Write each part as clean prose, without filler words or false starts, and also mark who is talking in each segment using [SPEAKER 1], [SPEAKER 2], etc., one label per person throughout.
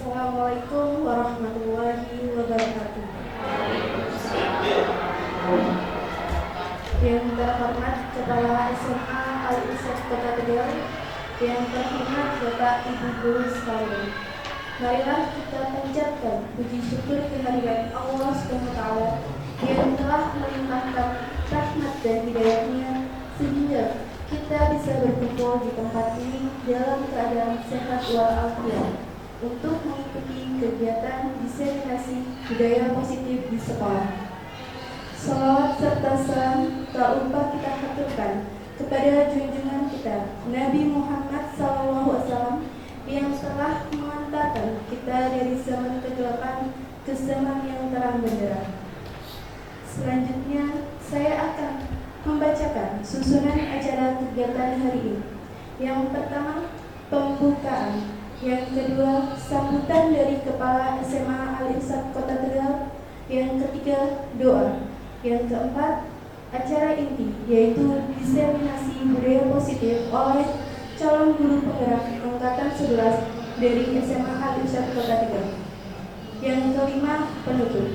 [SPEAKER 1] Assalamualaikum warahmatullahi wabarakatuh. Yang terhormat Kepala SMA Al-Irsyad Kota Tegal, yang terhormat Bapak Ibu Guru sekalian, marilah kita panjatkan puji syukur kehadiran Allah SWT yang telah melimpahkan rahmat dan hidayahnya sehingga kita bisa berkumpul di tempat ini dalam keadaan sehat walafiat untuk mengikuti kegiatan diseminasi budaya positif di sekolah. Salawat serta salam tak lupa kita haturkan kepada junjungan kita Nabi Muhammad SAW yang telah mengantarkan kita dari zaman kegelapan ke zaman yang terang benderang. Selanjutnya saya akan membacakan susunan acara kegiatan hari ini. Yang pertama, pembukaan. Yang kedua, sambutan dari Kepala SMA Al-Irsyad Kota Tegal. Yang ketiga, doa. Yang keempat, acara inti, yaitu diseminasi budaya positif oleh calon guru penggerak angkatan 11 dari SMA Al-Irsyad Kota Tegal. Yang kelima, penutup.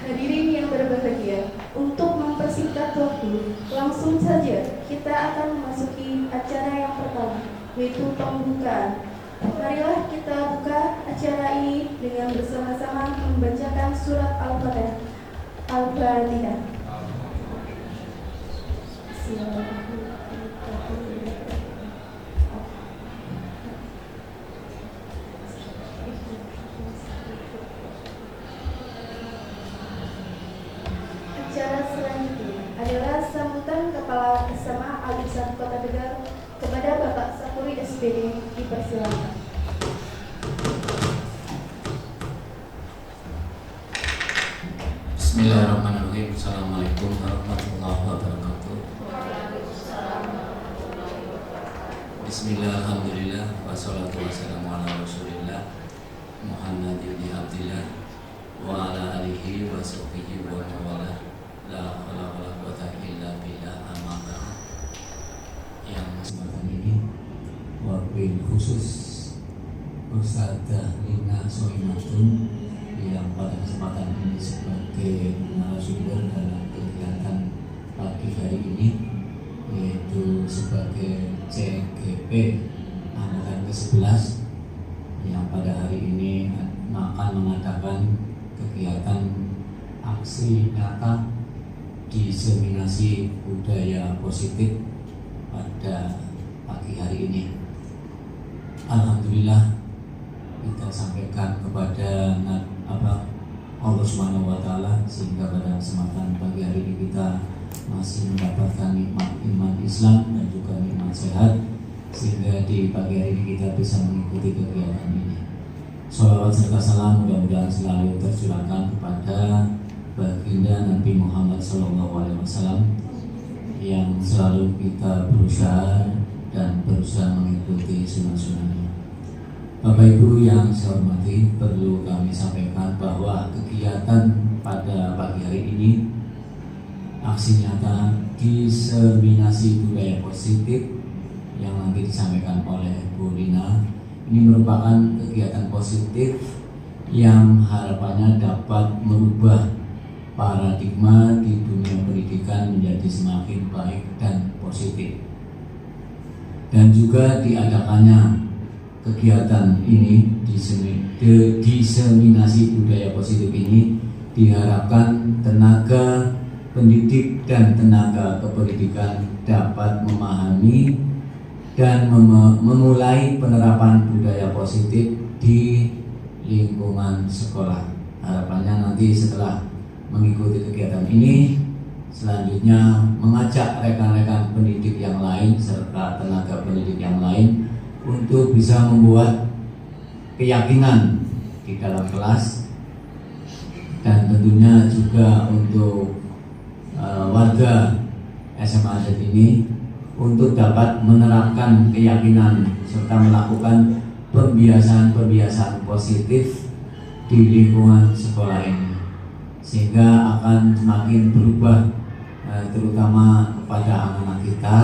[SPEAKER 1] Hadirin yang berbahagia, untuk mempersingkat waktu, langsung saja kita akan memasuki acara yang pertama, yaitu pembukaan. Marilah kita buka acara ini dengan bersama-sama membacakan surat Al-Fatihah. Acara selanjutnya adalah sambutan Kepala SMA Al-Irsyad Kota Tegal kepada Bapak Sapuri SPD. Dipersilakan.
[SPEAKER 2] Bismillahirrahmanirrahim. Assalamualaikum warahmatullahi wabarakatuh. Bismillah, alhamdulillah, wassalatu wassalamu ala rasulillah Muhammad ibn Abdillah wa ala alihi wa sahbihi wa mawala. La hawla wa la quwwata illa billah. Amma ba'd. Yang kesempatan ini wabil khusus Ustadzah Lina Soimatun yang pada kesempatan ini sebagai narasumber dalam kegiatan pagi hari ini, yaitu sebagai CGP angkatan ke-11 yang pada hari ini akan mengadakan kegiatan aksi nyata diseminasi budaya positif pada pagi hari ini. Alhamdulillah, kita sampaikan kepada Allah Subhanahu wa Ta'ala, sehingga pada kesempatan pagi hari ini kita masih mendapatkan nikmat iman Islam dan juga nikmat sehat, sehingga di pagi hari ini kita bisa mengikuti kegiatan ini. Sholawat serta salam mudah-mudahan selalu tercurahkan kepada baginda Nabi Muhammad SAW yang selalu kita berusaha mengikuti sunnah-sunnahnya. Bapak Ibu yang saya hormati, perlu kami sampaikan bahwa kegiatan pada pagi hari ini, aksi nyata diseminasi budaya positif yang nanti disampaikan oleh Bu Lina, ini merupakan kegiatan positif yang harapannya dapat merubah paradigma di dunia pendidikan menjadi semakin baik dan positif. Dan juga diadakannya kegiatan ini, diseminasi budaya positif ini, diharapkan tenaga pendidik dan tenaga kependidikan dapat memahami dan memulai penerapan budaya positif di lingkungan sekolah. Harapannya nanti setelah mengikuti kegiatan ini, selanjutnya mengajak rekan-rekan pendidik yang lain serta tenaga pendidik yang lain untuk bisa membuat keyakinan di dalam kelas, dan tentunya juga untuk warga SMA Adat ini untuk dapat menerapkan keyakinan serta melakukan pembiasaan positif di lingkungan sekolah ini, sehingga akan semakin berubah, terutama kepada anak-anak kita,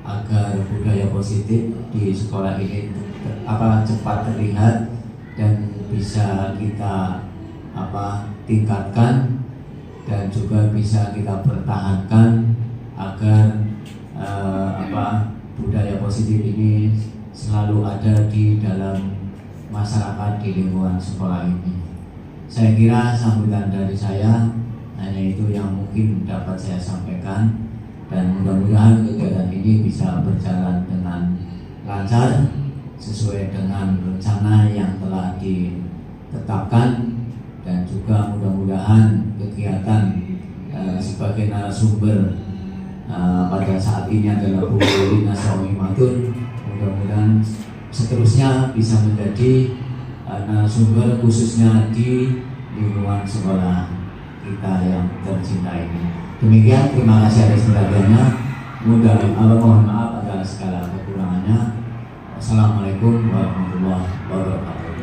[SPEAKER 2] agar budaya positif di sekolah ini cepat terlihat dan bisa kita tingkatkan dan juga bisa kita pertahankan agar budaya positif ini selalu ada di dalam masyarakat di lingkungan sekolah ini. Saya kira sambutan dari saya hanya itu yang mungkin dapat saya sampaikan, dan mudah-mudahan kegiatan ini bisa berjalan dengan lancar sesuai dengan rencana yang telah ditetapkan, dan juga mudah-mudahan kegiatan sebagai narasumber pada saat ini adalah Bu Lina Sawimatun. Mudah-mudahan seterusnya bisa menjadi narasumber khususnya di lingkungan sekolah kita yang tercinta ini. Demikian, terima kasih atas perhatiannya. Mohon maaf atas segala kekurangannya. Wassalamualaikum warahmatullahi wabarakatuh.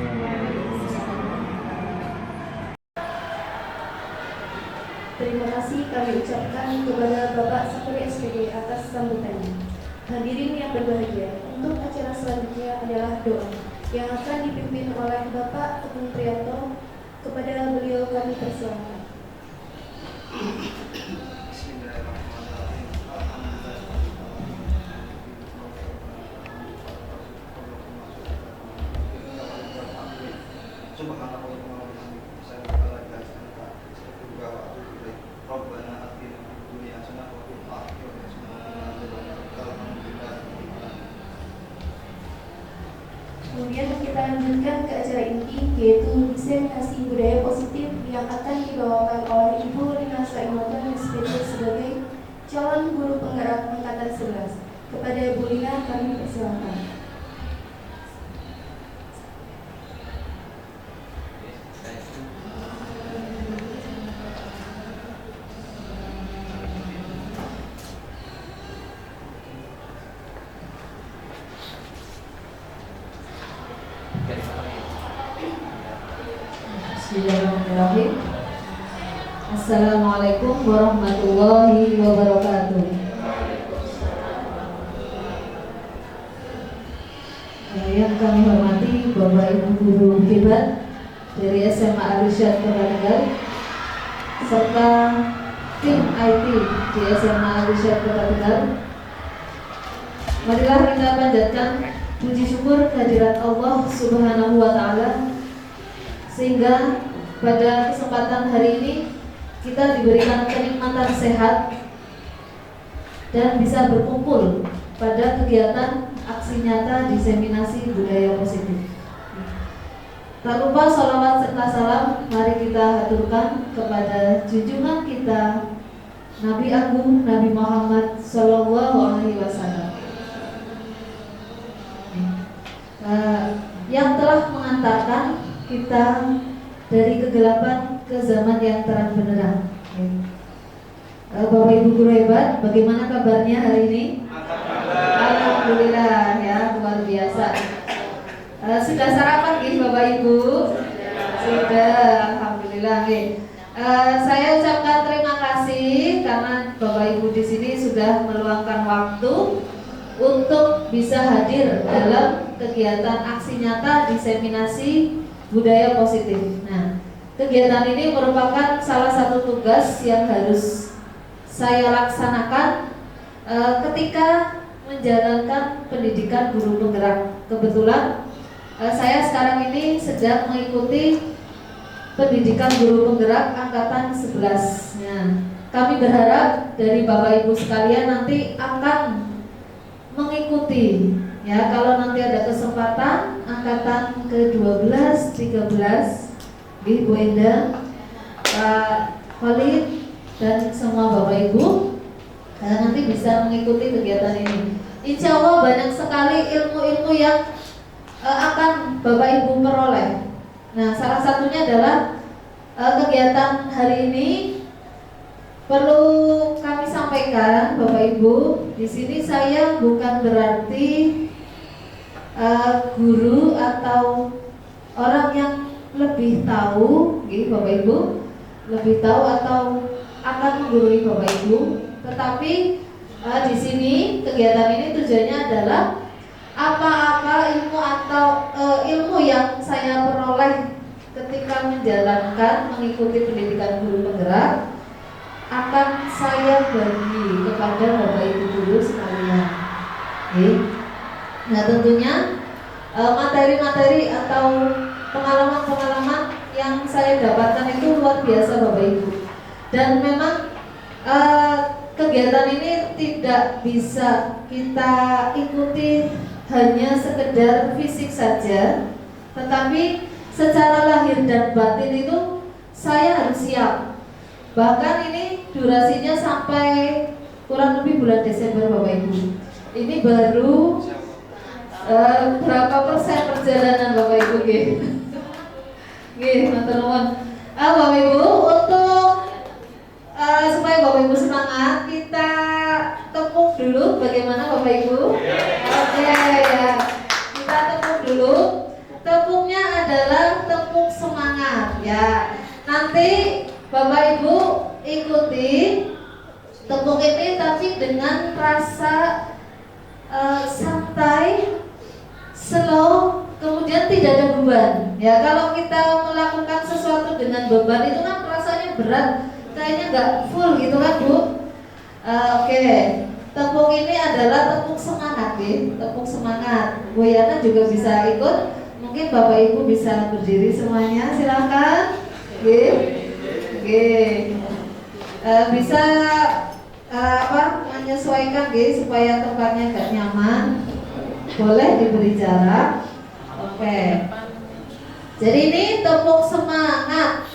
[SPEAKER 1] Terima kasih kami ucapkan kepada Bapak Sekuri SPD atas sambutannya. Hadirin yang berbahagia, untuk acara selanjutnya adalah doa yang akan dipimpin oleh Bapak Teguh Priyanto. Kepada beliau kami persilakan. Kemudian kita lanjutkan ke acara inti, yaitu diseminasi budaya positif yang akan dibawakan oleh Ibu Lina Sawimatun SPD sebagai calon guru penggerak angkatan 11. Kepada Ibu Lina kami persilakan.
[SPEAKER 3] Bismillahirrahmanirrahim. Assalamualaikum warahmatullahi wabarakatuh. Yang kami hormati Bapak Ibu guru hebat dari SMA Al-Irsyad Kota Tegal serta tim IT di SMA Al-Irsyad Kota Tegal. Marilah kita panjatkan puji syukur kehadirat Allah Subhanahu wa Ta'ala, sehingga pada kesempatan hari ini kita diberikan kenikmatan sehat dan bisa berkumpul pada kegiatan aksi nyata diseminasi budaya positif. Tak lupa sholawat serta salam mari kita haturkan kepada junjungan kita Nabi Agung Nabi Muhammad Sallallahu Alaihi Wasallam yang telah mengantarkan kita dari kegelapan ke zaman yang terang benderang. Bapak Ibu guru hebat, bagaimana kabarnya hari ini? Alhamdulillah ya, luar biasa. Sudah sarapan nih Bapak Ibu? Sudah, alhamdulillah. Saya ucapkan terima kasih karena Bapak Ibu di sini sudah meluangkan waktu untuk bisa hadir dalam kegiatan aksi nyata diseminasi budaya positif. Nah, kegiatan ini merupakan salah satu tugas yang harus saya laksanakan ketika menjalankan pendidikan guru penggerak. Kebetulan saya sekarang ini sedang mengikuti pendidikan guru penggerak angkatan 11. Nah, kami berharap dari Bapak Ibu sekalian nanti akan mengikuti ya, kalau nanti ada kesempatan angkatan ke-12, 13 Bu Enda, Pak Khalid dan semua Bapak Ibu nanti bisa mengikuti kegiatan ini. Insya Allah banyak sekali ilmu-ilmu yang akan Bapak Ibu peroleh. Nah, salah satunya adalah kegiatan hari ini perlu kami sampaikan Bapak Ibu, di sini saya bukan berarti guru atau orang yang lebih tahu, Bapak Ibu, lebih tahu atau akan menggurui Bapak Ibu, tetapi di sini kegiatan ini tujuannya adalah apa-apa ilmu atau akan mengikuti pendidikan guru penggerak akan saya bagi kepada Bapak Ibu guru sekalian. Oke. Nah tentunya materi-materi atau pengalaman-pengalaman yang saya dapatkan itu luar biasa Bapak Ibu. Dan memang kegiatan ini tidak bisa kita ikuti hanya sekedar fisik saja, tetapi secara lahir dan batin itu saya harus siap. Bahkan ini durasinya sampai kurang lebih bulan Desember Bapak Ibu. Ini baru berapa persen perjalanan Bapak Ibu gitu. Nggih, matur nuwun. Bapak Ibu, untuk supaya Bapak Ibu semangat, kita tepuk dulu bagaimana Bapak Ibu? Oke ya. Kita tepuk dulu. Tepuknya adalah tepuk semangat ya. Nanti Bapak Ibu ikuti tepuk ini tapi dengan rasa santai, slow, kemudian tidak ada beban. Ya, kalau kita melakukan sesuatu dengan beban itu kan rasanya berat, kayaknya nggak full gitu kan Bu. Oke. Tepuk ini adalah tepuk semangat ya, tepuk semangat. Bu Yana juga bisa ikut. Mungkin Bapak Ibu bisa berdiri semuanya, silakan. Bisa menyesuaikan supaya tempatnya agak nyaman. Boleh diberi jarak. Oke. Jadi ini tepuk semangat.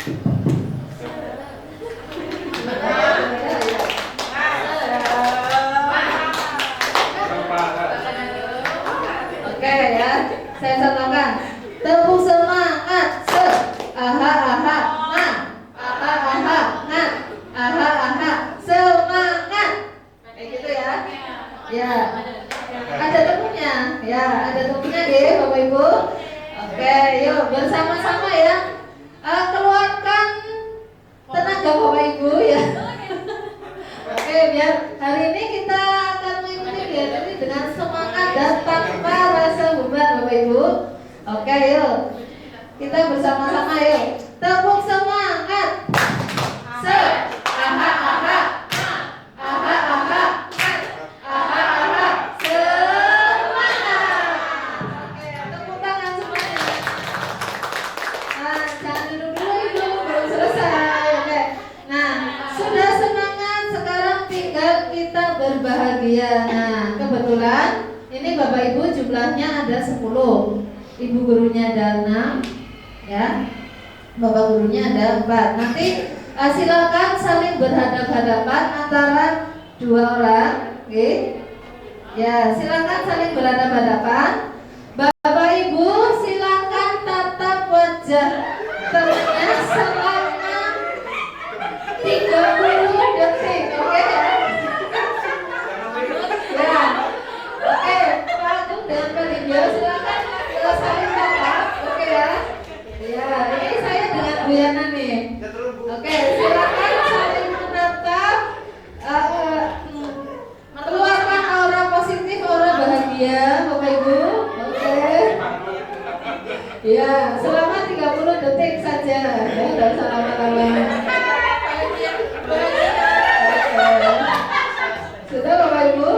[SPEAKER 3] Oke ya, saya contohkan. Tepuk semangat. Aha aha nah. Aha aha nah. Aha aha semangat. Kayak gitu ya. Ya. Ada tepuknya. Ya, ada tepuknya deh Bapak Ibu. Oke, yuk bersama-sama ya. Keluarkan tenaga Bapak Ibu ya. Oke, biar hari ini kita akan mengikuti kegiatan ini dengan semangat dan tanpa rasa beban Bapak Ibu. Oke, yuk. Kita bersama-sama yuk. Tepuk semangat. Aha aha. Aha aha. Aha aha. Semangat. Oke, tepuk tangan semuanya. Jangan duduk dulu Ibu, belum selesai. Oke. Nah, sudah semangat, sekarang tinggal kita berbahagia. Nah, kebetulan ini Bapak Ibu jumlahnya ada 10. Ibu gurunya ada 6 ya. Bapak gurunya ada 4. Nanti silakan saling berhadap-hadapan antara 2 orang, oke? Ya, silakan saling berhadap-hadapan. Bapak Ibu silakan tatap wajah temannya selama 30 detik, oke ya? Ya, oke. Pak Agung dan Pak Lingga silakan saling tatap, oke ya? Ya, ini saya dengan Bu Yana nih. Oke, silakan saling menatap, mengeluarkan aura positif, aura bahagia, Bapak Ibu. Oke. Ya, selama 30 detik saja. Ya, dan lama-lama. Sudah Bapak Ibu?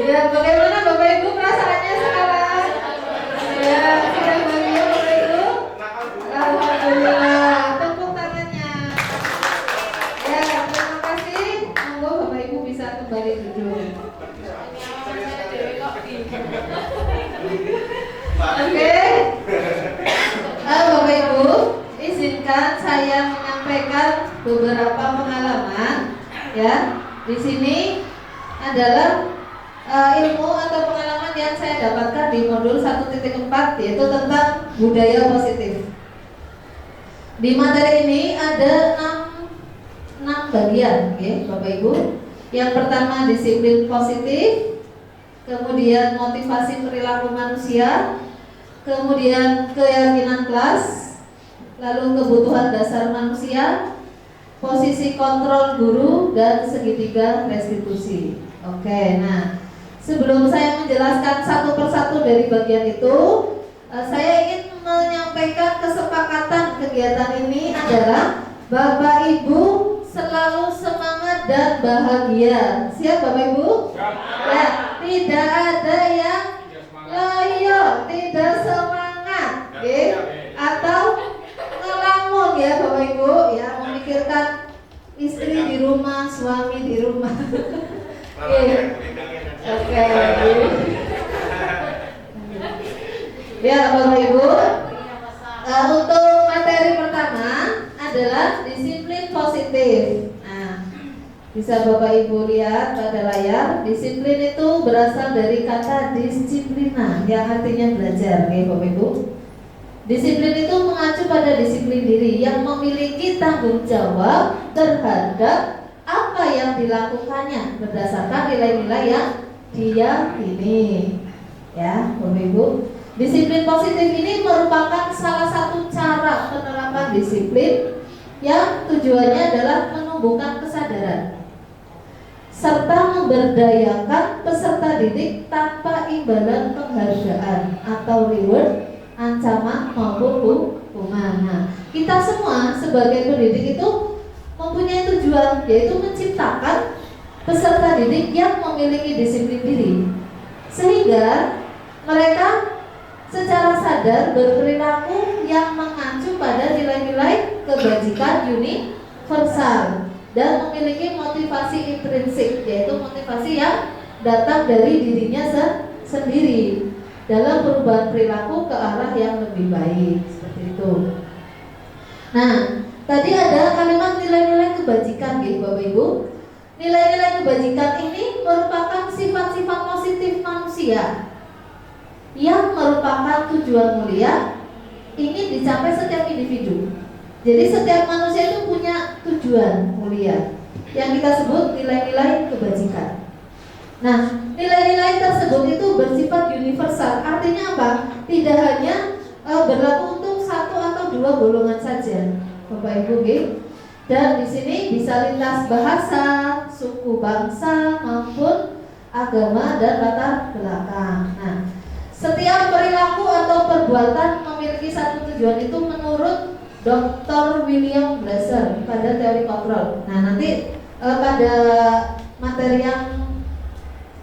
[SPEAKER 3] Ya, bagaimana Bapak Ibu perasaannya sekarang? Ya, sudah bahagia Bapak Ibu? Alhamdulillah, tepuk tangannya. Ya, terima kasih. Monggo Bapak Ibu bisa kembali duduk. Oke. Bapak Ibu, izinkan saya menyampaikan beberapa pengalaman ya. Di sini adalah ilmu atau pengalaman yang saya dapatkan di modul 1.4 yaitu tentang budaya positif. Di materi ini ada 6 bagian ya, Bapak Ibu. Yang pertama disiplin positif, kemudian motivasi perilaku manusia, kemudian keyakinan kelas, lalu kebutuhan dasar manusia, posisi kontrol guru, dan segitiga restitusi. Oke, nah sebelum saya menjelaskan satu persatu dari bagian itu, saya ingin menyampaikan kesepakatan kegiatan ini adalah Bapak Ibu selalu semangat dan bahagia. Siap Bapak Ibu? Ya, tidak ada yang loyo, tidak semangat, oke? Atau ngelamun ya Bapak Ibu, ya memikirkan istri di rumah, suami di rumah. Oke. Ya Bapak Ibu, untuk materi pertama adalah disiplin positif. Nah, bisa Bapak Ibu lihat pada layar, disiplin itu berasal dari kata disiplina yang artinya belajar, oke Bapak Ibu. Disiplin itu mengacu pada disiplin diri yang memiliki tanggung jawab terhadap apa yang dilakukannya berdasarkan nilai-nilai yang diyakini. Ya, Bapak Ibu. Disiplin positif ini merupakan salah satu cara penerapan disiplin yang tujuannya adalah menumbuhkan kesadaran serta memberdayakan peserta didik tanpa imbalan penghargaan atau reward, ancaman maupun hukuman. Nah, kita semua sebagai pendidik itu mempunyai tujuan, yaitu menciptakan peserta didik yang memiliki disiplin diri, sehingga mereka secara sadar berperilaku yang mengacu pada nilai-nilai kebajikan universal dan memiliki motivasi intrinsik, yaitu motivasi yang datang dari dirinya sendiri dalam perubahan perilaku ke arah yang lebih baik, seperti itu. Nah, tadi ada kalimat nilai-nilai kebajikan, gitu Bapak Ibu. Nilai-nilai kebajikan ini merupakan sifat-sifat positif manusia yang merupakan tujuan mulia ingin dicapai setiap individu. Jadi setiap manusia itu punya tujuan mulia yang kita sebut nilai-nilai kebajikan. Nah, nilai-nilai tersebut itu bersifat universal. Artinya apa? Tidak hanya berlaku untuk satu atau dua golongan saja, Bapak Ibu. Dan di sini bisa lintas bahasa, suku, bangsa maupun agama dan latar belakang. Nah, setiap perilaku atau perbuatan memiliki satu tujuan itu menurut Dr. William Glasser pada teori kontrol. Nah, nanti pada materi yang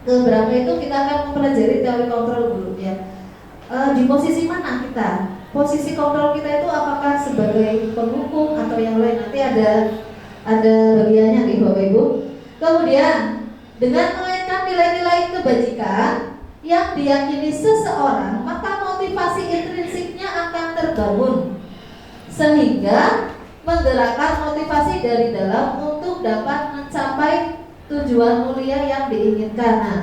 [SPEAKER 3] keberapa itu kita akan mempelajari teori kontrol dulu ya. Di posisi mana kita? Posisi kontrol kita itu apakah sebagai penghukum atau yang lain? Nanti ada bagiannya nih Bapak Ibu. Kemudian dengan mengaitkan nilai-nilai kebajikan yang diyakini seseorang, maka motivasi intrinsiknya akan terbangun sehingga menggerakkan motivasi dari dalam untuk dapat mencapai tujuan mulia yang diinginkan. Nah,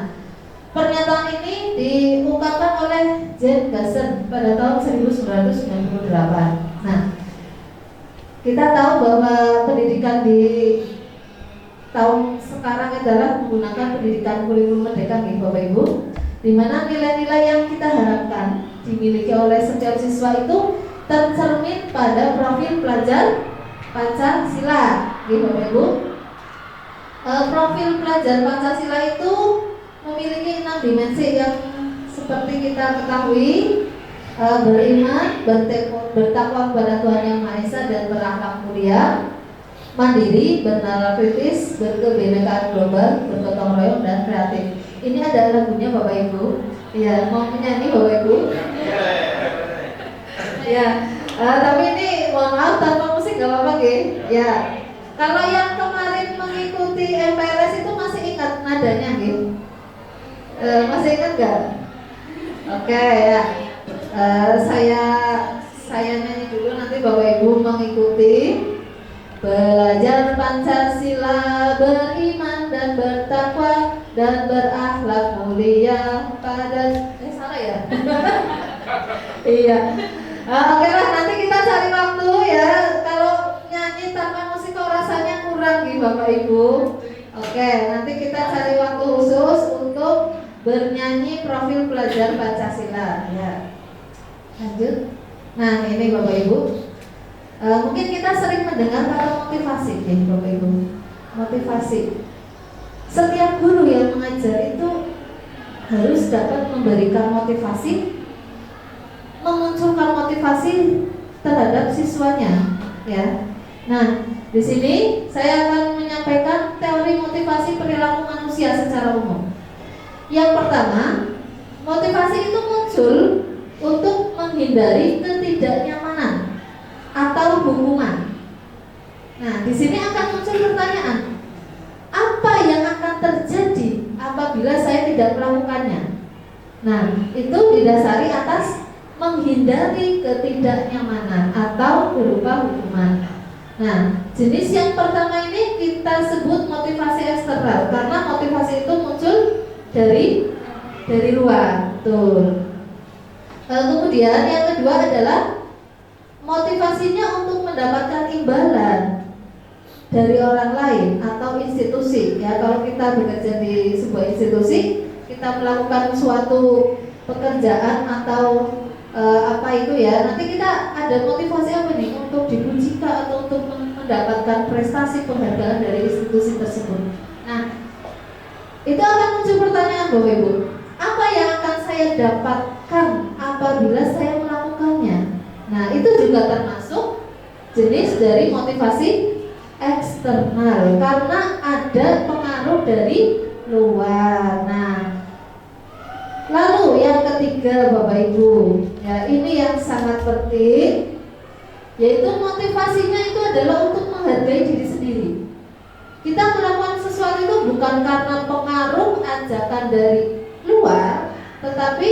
[SPEAKER 3] pernyataan ini diungkapkan oleh James Gasson pada tahun 1998. Nah, kita tahu bahwa pendidikan di tahun sekarang adalah menggunakan pendidikan kurikulum merdeka, nih Bapak Ibu, di mana nilai-nilai yang kita harapkan dimiliki oleh setiap siswa itu tercermin pada profil pelajar Pancasila, gitu Bapak Ibu. Profil pelajar Pancasila itu memiliki 6 dimensi yang seperti kita ketahui: beriman, bertakwa kepada Tuhan Yang Maha Esa dan berakhlak mulia, mandiri, bernalar kritis, berkebinekaan global, bergotong royong dan kreatif. Ini ada lagunya Bapak Ibu. Ya, mau menyanyi Bapak Ibu? Ya, tapi ini mohon maaf tanpa musik gak apa-apa nggih? Ya. Kalau yang kemarin mengikuti MPLS itu masih ingat nadanya nggih? Masih ingat nggak? Oke ya. Saya nyanyi dulu, nanti Bapak Ibu mengikuti. Belajar Pancasila, beriman dan bertakwa dan berakhlak mulia pada salah ya? Iya. Oke lah, nanti kita cari waktu ya. Kalau nyanyi tanpa musik kok rasanya kurang nih Bapak Ibu. Oke, nanti kita cari waktu khusus untuk bernyanyi profil pelajar Pancasila ya. Lanjut. Nah, ini Bapak Ibu. Mungkin kita sering mendengar kata motivasi, ya Bapak Ibu. Motivasi. Setiap guru yang mengajar itu harus dapat memberikan motivasi, motivasi terhadap siswanya, ya. Nah, di sini saya akan menyampaikan teori motivasi perilaku manusia secara umum. Yang pertama, motivasi itu muncul untuk menghindari ketidaknyamanan atau hukuman. Nah, di sini akan muncul pertanyaan, apa yang akan terjadi apabila saya tidak melakukannya? Nah, itu didasari atas menghindari ketidaknyamanan atau berupa hukuman. Nah, jenis yang pertama ini kita sebut motivasi eksternal karena motivasi itu muncul dari luar, betul. Kemudian yang kedua adalah motivasinya untuk mendapatkan imbalan dari orang lain atau institusi. Ya, kalau kita bekerja di sebuah institusi, kita melakukan suatu pekerjaan atau apa itu ya, nanti kita ada motivasi apa nih untuk dipuji atau untuk mendapatkan prestasi penghargaan dari institusi tersebut. Nah, itu akan muncul pertanyaan Bapak Ibu, apa yang akan saya dapatkan apabila saya melakukannya? Nah, itu juga termasuk jenis dari motivasi eksternal karena ada pengaruh dari luar. Nah, lalu yang ketiga Bapak Ibu, ya ini yang sangat penting, yaitu motivasinya itu adalah untuk menghargai diri sendiri. Kita melakukan sesuatu itu bukan karena pengaruh ajakan dari luar, tetapi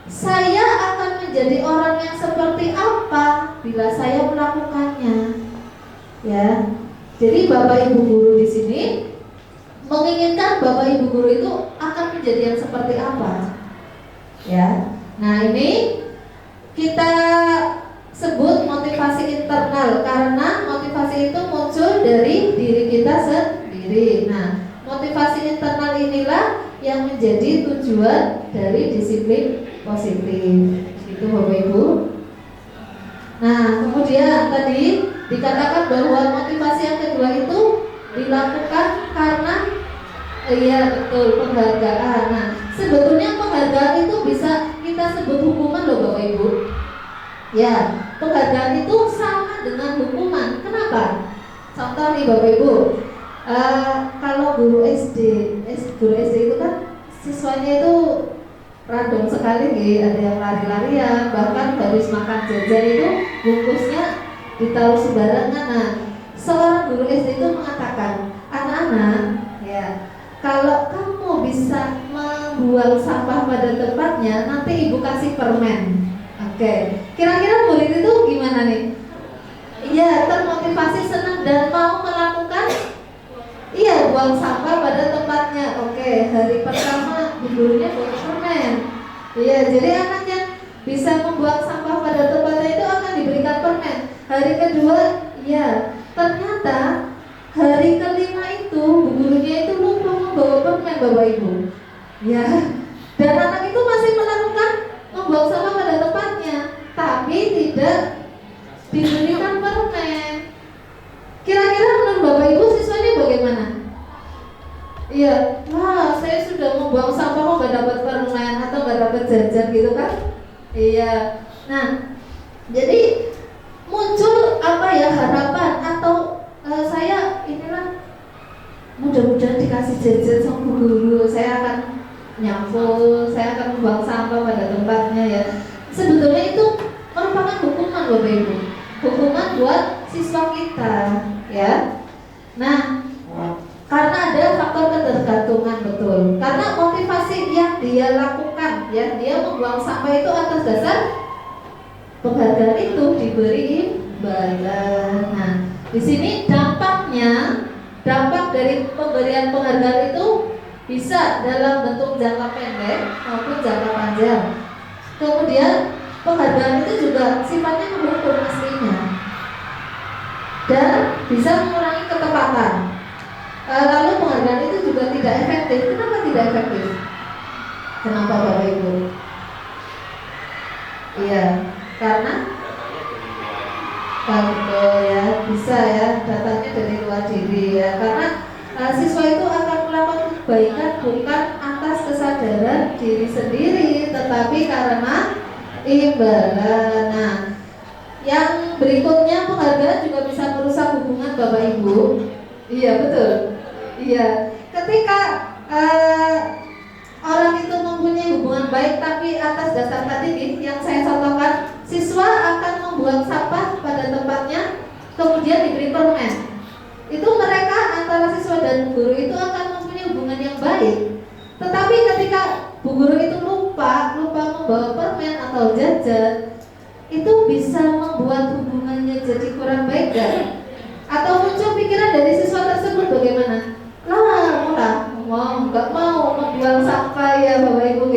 [SPEAKER 3] saya akan menjadi orang yang seperti apa bila saya melakukannya. Ya, jadi Bapak Ibu guru di sini menginginkan Bapak Ibu guru itu akan menjadi yang seperti apa? Ya. Nah, ini kita sebut motivasi internal karena motivasi itu muncul dari diri kita sendiri. Nah, motivasi internal inilah yang menjadi tujuan dari disiplin positif. Itu Bapak Ibu. Nah, kemudian tadi dikatakan bahwa motivasi yang kedua itu dilakukan karena iya betul, penghargaan. Nah, sebetulnya penghargaan itu bisa kita sebut hukuman loh Bapak Ibu. Ya, penghargaan itu sama dengan hukuman. Kenapa? Contoh nih Bapak Ibu, kalau guru SD itu kan siswanya itu random sekali nih, ada yang lari-larian, bahkan habis makan jajan itu bungkusnya ditaruh sembarangan. Nah, seorang guru SD itu mengatakan, anak-anak, ya, kalau kamu bisa membuang sampah pada tempatnya, nanti ibu kasih permen. Oke, kira-kira murid itu gimana nih? Iya, termotivasi, senang dan mau melakukan. Iya, buang sampah pada tempatnya. Oke, hari pertama gurunya buang permen. Iya, jadi anak yang bisa membuang sampah pada tempatnya itu akan diberikan permen. Hari kedua, ya, ternyata hari kelima itu gurunya itu lupa membawa permen Bapak Ibu. Ya, dan anak itu masih melakukan membuang sampah pada tempatnya, tapi tidak diberikan permen. Kira-kira menurut Bapak Ibu siswanya bagaimana? Iya, wah saya sudah membuang sampah kok gak dapat permen atau gak dapat jajan gitu kan? Iya. Nah, jadi muncul apa ya, harapan atau saya inilah mudah-mudahan dikasih jajan sama guru, saya akan nyampul, saya akan membuang sampah pada tempatnya ya. Sebetulnya itu merupakan hukuman Bapak Ibu, hukuman buat siswa kita ya. Nah, karena ada faktor ketergantungan, betul. Karena motivasi yang dia lakukan ya, dia membuang sampah itu atas dasar penghargaan itu diberi imbalan. Nah, di sini dampak dari pemberian penghargaan itu bisa dalam bentuk jangka pendek maupun jangka panjang. Kemudian penghargaan itu juga sifatnya menghukum aslinya dan bisa mengurangi ketepatan. Lalu penghargaan itu juga tidak efektif. Kenapa tidak efektif? Kenapa Bapak Ibu? Iya, karena kalau ya bisa ya, datanya dari luar diri ya. Karena siswa itu akan melakukan kebaikan bukan atas kesadaran diri sendiri, tetapi karena imbalan. Nah, yang berikutnya penghargaan juga bisa merusak hubungan Bapak Ibu. Iya betul. Iya. Ketika orang itu mempunyai hubungan baik tapi atas dasar tadi yang saya contohkan, siswa akan membuang sampah pada tempatnya, kemudian diberi permen. Itu mereka antara siswa dan guru itu akan mempunyai hubungan yang baik. Tetapi ketika bu guru itu lupa membawa permen atau jajan, itu bisa membuat hubungannya jadi kurang baik kan? Atau muncul pikiran dari siswa tersebut bagaimana? Nggak mau membuang sampah ya Bapak Ibu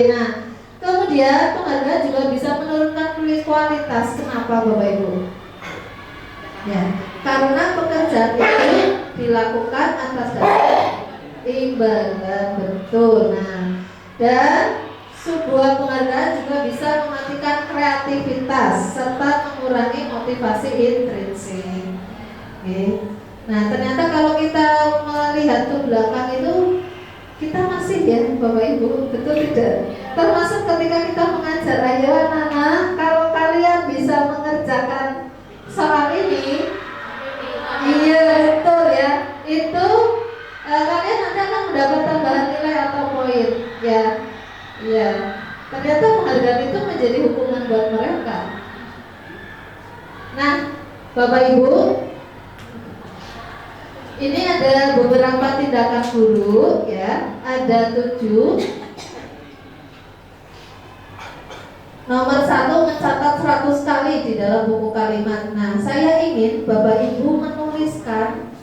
[SPEAKER 3] Nah, kemudian penghargaan juga bisa menurunkan kualitas. Kenapa Bapak Ibu? Ya, karena pekerjaan itu dilakukan atas dasar imbalan, betul. Nah, dan sebuah penghargaan juga bisa mematikan kreativitas serta mengurangi motivasi intrinsik. Nah, ternyata kalau kita melihat ke belakang itu kita masih ya Bapak Ibu, betul tidak? Termasuk ketika kita mengajar, ayo anak-anak, kalau kalian bisa mengerjakan soal ini, iya betul ya, itu kalian nanti akan mendapat tambahan nilai atau poin, ya. Iya, ternyata penghargaan itu menjadi hukuman buat mereka. Nah, Bapak Ibu, ini ada beberapa tindakan guru ya, ada 7. Nomor 1, mencatat 100 kali di dalam buku kalimat. Nah, saya ingin Bapak Ibu menuliskan.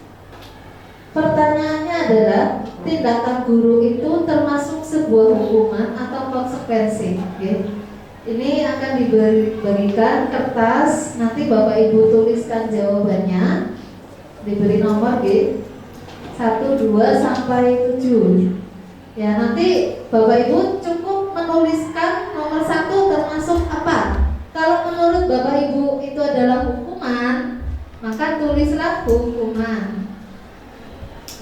[SPEAKER 3] Pertanyaannya adalah, tindakan guru itu termasuk sebuah hukuman atau konsekuensi? Ini akan diberikan kertas, nanti Bapak Ibu tuliskan jawabannya. Diberi nomor 1, 2, sampai 7. Ya, nanti Bapak Ibu cukup menuliskan nomor 1 termasuk apa. Kalau menurut Bapak Ibu itu adalah hukuman, maka tulislah hukuman.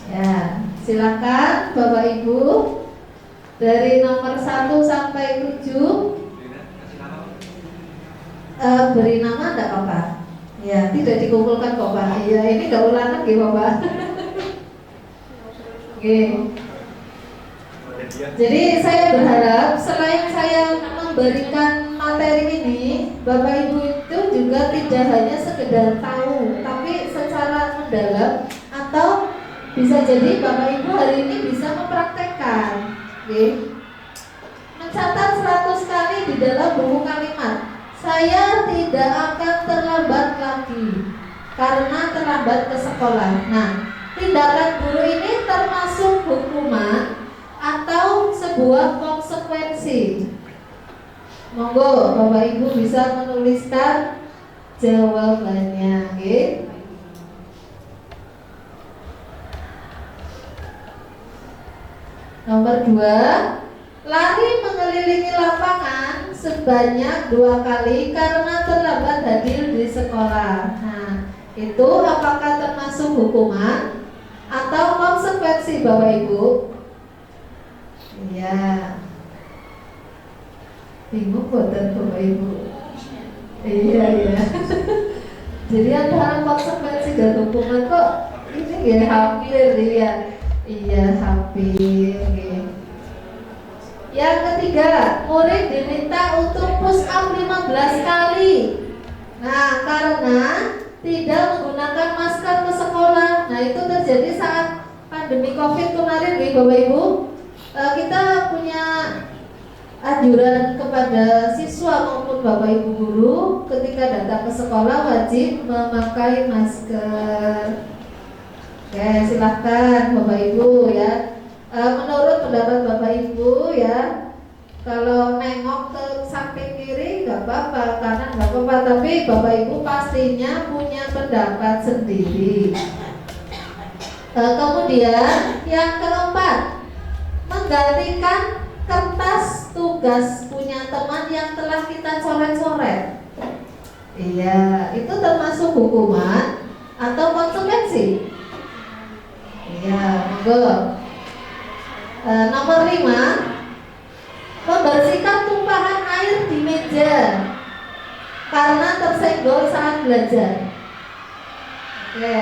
[SPEAKER 3] Ya, silakan Bapak Ibu dari nomor 1 sampai 7. Beri nama enggak apa-apa. Ya, tidak dikumpulkan kok Pak. Iya, ini enggak ulangan gitu Bapak. Oke. Jadi saya berharap selain saya memberikan materi ini, Bapak Ibu itu juga tidak hanya sekedar tahu, tapi secara mendalam, atau bisa jadi Bapak Ibu hari ini bisa mempraktekkan. Mencatat 100 kali di dalam buku kalimat. Saya tidak akan terlambat lagi karena terlambat ke sekolah. Nah, tindakan guru ini termasuk hukuman atau sebuah konsekuensi? Monggo Bapak Ibu bisa menuliskan jawabannya. Nomor 2, lari mengelilingi lapangan sebanyak 2 kali karena terlambat hadir di sekolah. Nah, itu apakah termasuk hukuman atau konsekuensi Bapak Ibu? Iya. Bingung boten Bapak Ibu. Iya. Jadi antara konsekuensi dan hukuman kok ini ya hampir ya. Iya, hampir. Yang ketiga, murid diminta untuk push up 15 kali. Nah, karena tidak menggunakan masker ke sekolah. Nah, itu terjadi saat pandemi Covid kemarin nih Bapak Ibu. Kita punya anjuran kepada siswa maupun Bapak Ibu guru ketika datang ke sekolah wajib memakai masker. Oke, silahkan Bapak Ibu ya. Menurut pendapat Bapak Ibu ya, kalau nengok ke samping kiri nggak apa-apa, kanan nggak apa-apa, tapi Bapak Ibu pastinya punya pendapat sendiri. Kemudian yang keempat, menggantikan kertas tugas punya teman yang telah kita coret-coret. Iya, itu termasuk hukuman atau konsekuensi? Iya, monggo. Nomor 5, membersihkan tumpahan air karena tersenggol saat belajar. Oke.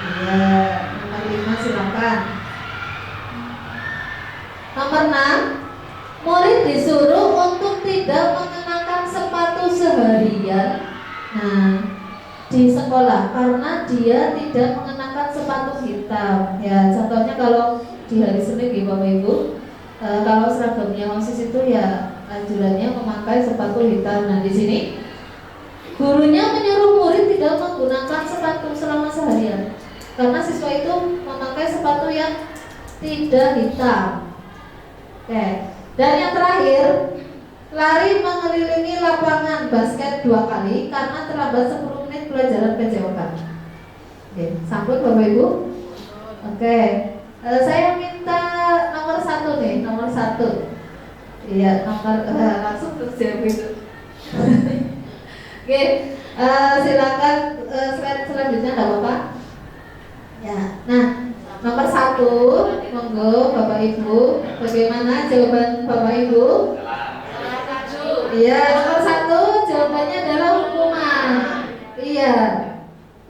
[SPEAKER 3] Iya, nomor 5 silakan. Nomor 6, murid disuruh untuk tidak mengenakan sepatu seharian. Nah, di sekolah karena dia tidak mengenakan sepatu hitam. Ya, contohnya kalau di hari Senin di Bapak Ibu, kalau seragamnya OSIS itu ya anjurannya memakai sepatu hitam. Nah, di sini gurunya menyuruh murid tidak menggunakan sepatu selama seharian karena siswa itu memakai sepatu yang tidak hitam. Oke. Dan yang terakhir, lari mengelilingi lapangan basket 2 kali karena terlambat 10 menit pelajaran PJOK. Oke, sambut Bapak Ibu. Oke, saya minta nomor 1 nih, nomor 1. Iya, nomor langsung terjawab itu. Oke, silakan slide selanjutnya, enggak apa-apa. Ya, nah nomor 1, monggo Bapak Ibu, bagaimana jawaban Bapak Ibu? Iya, nomor 1 jawabannya adalah hukuman. Iya,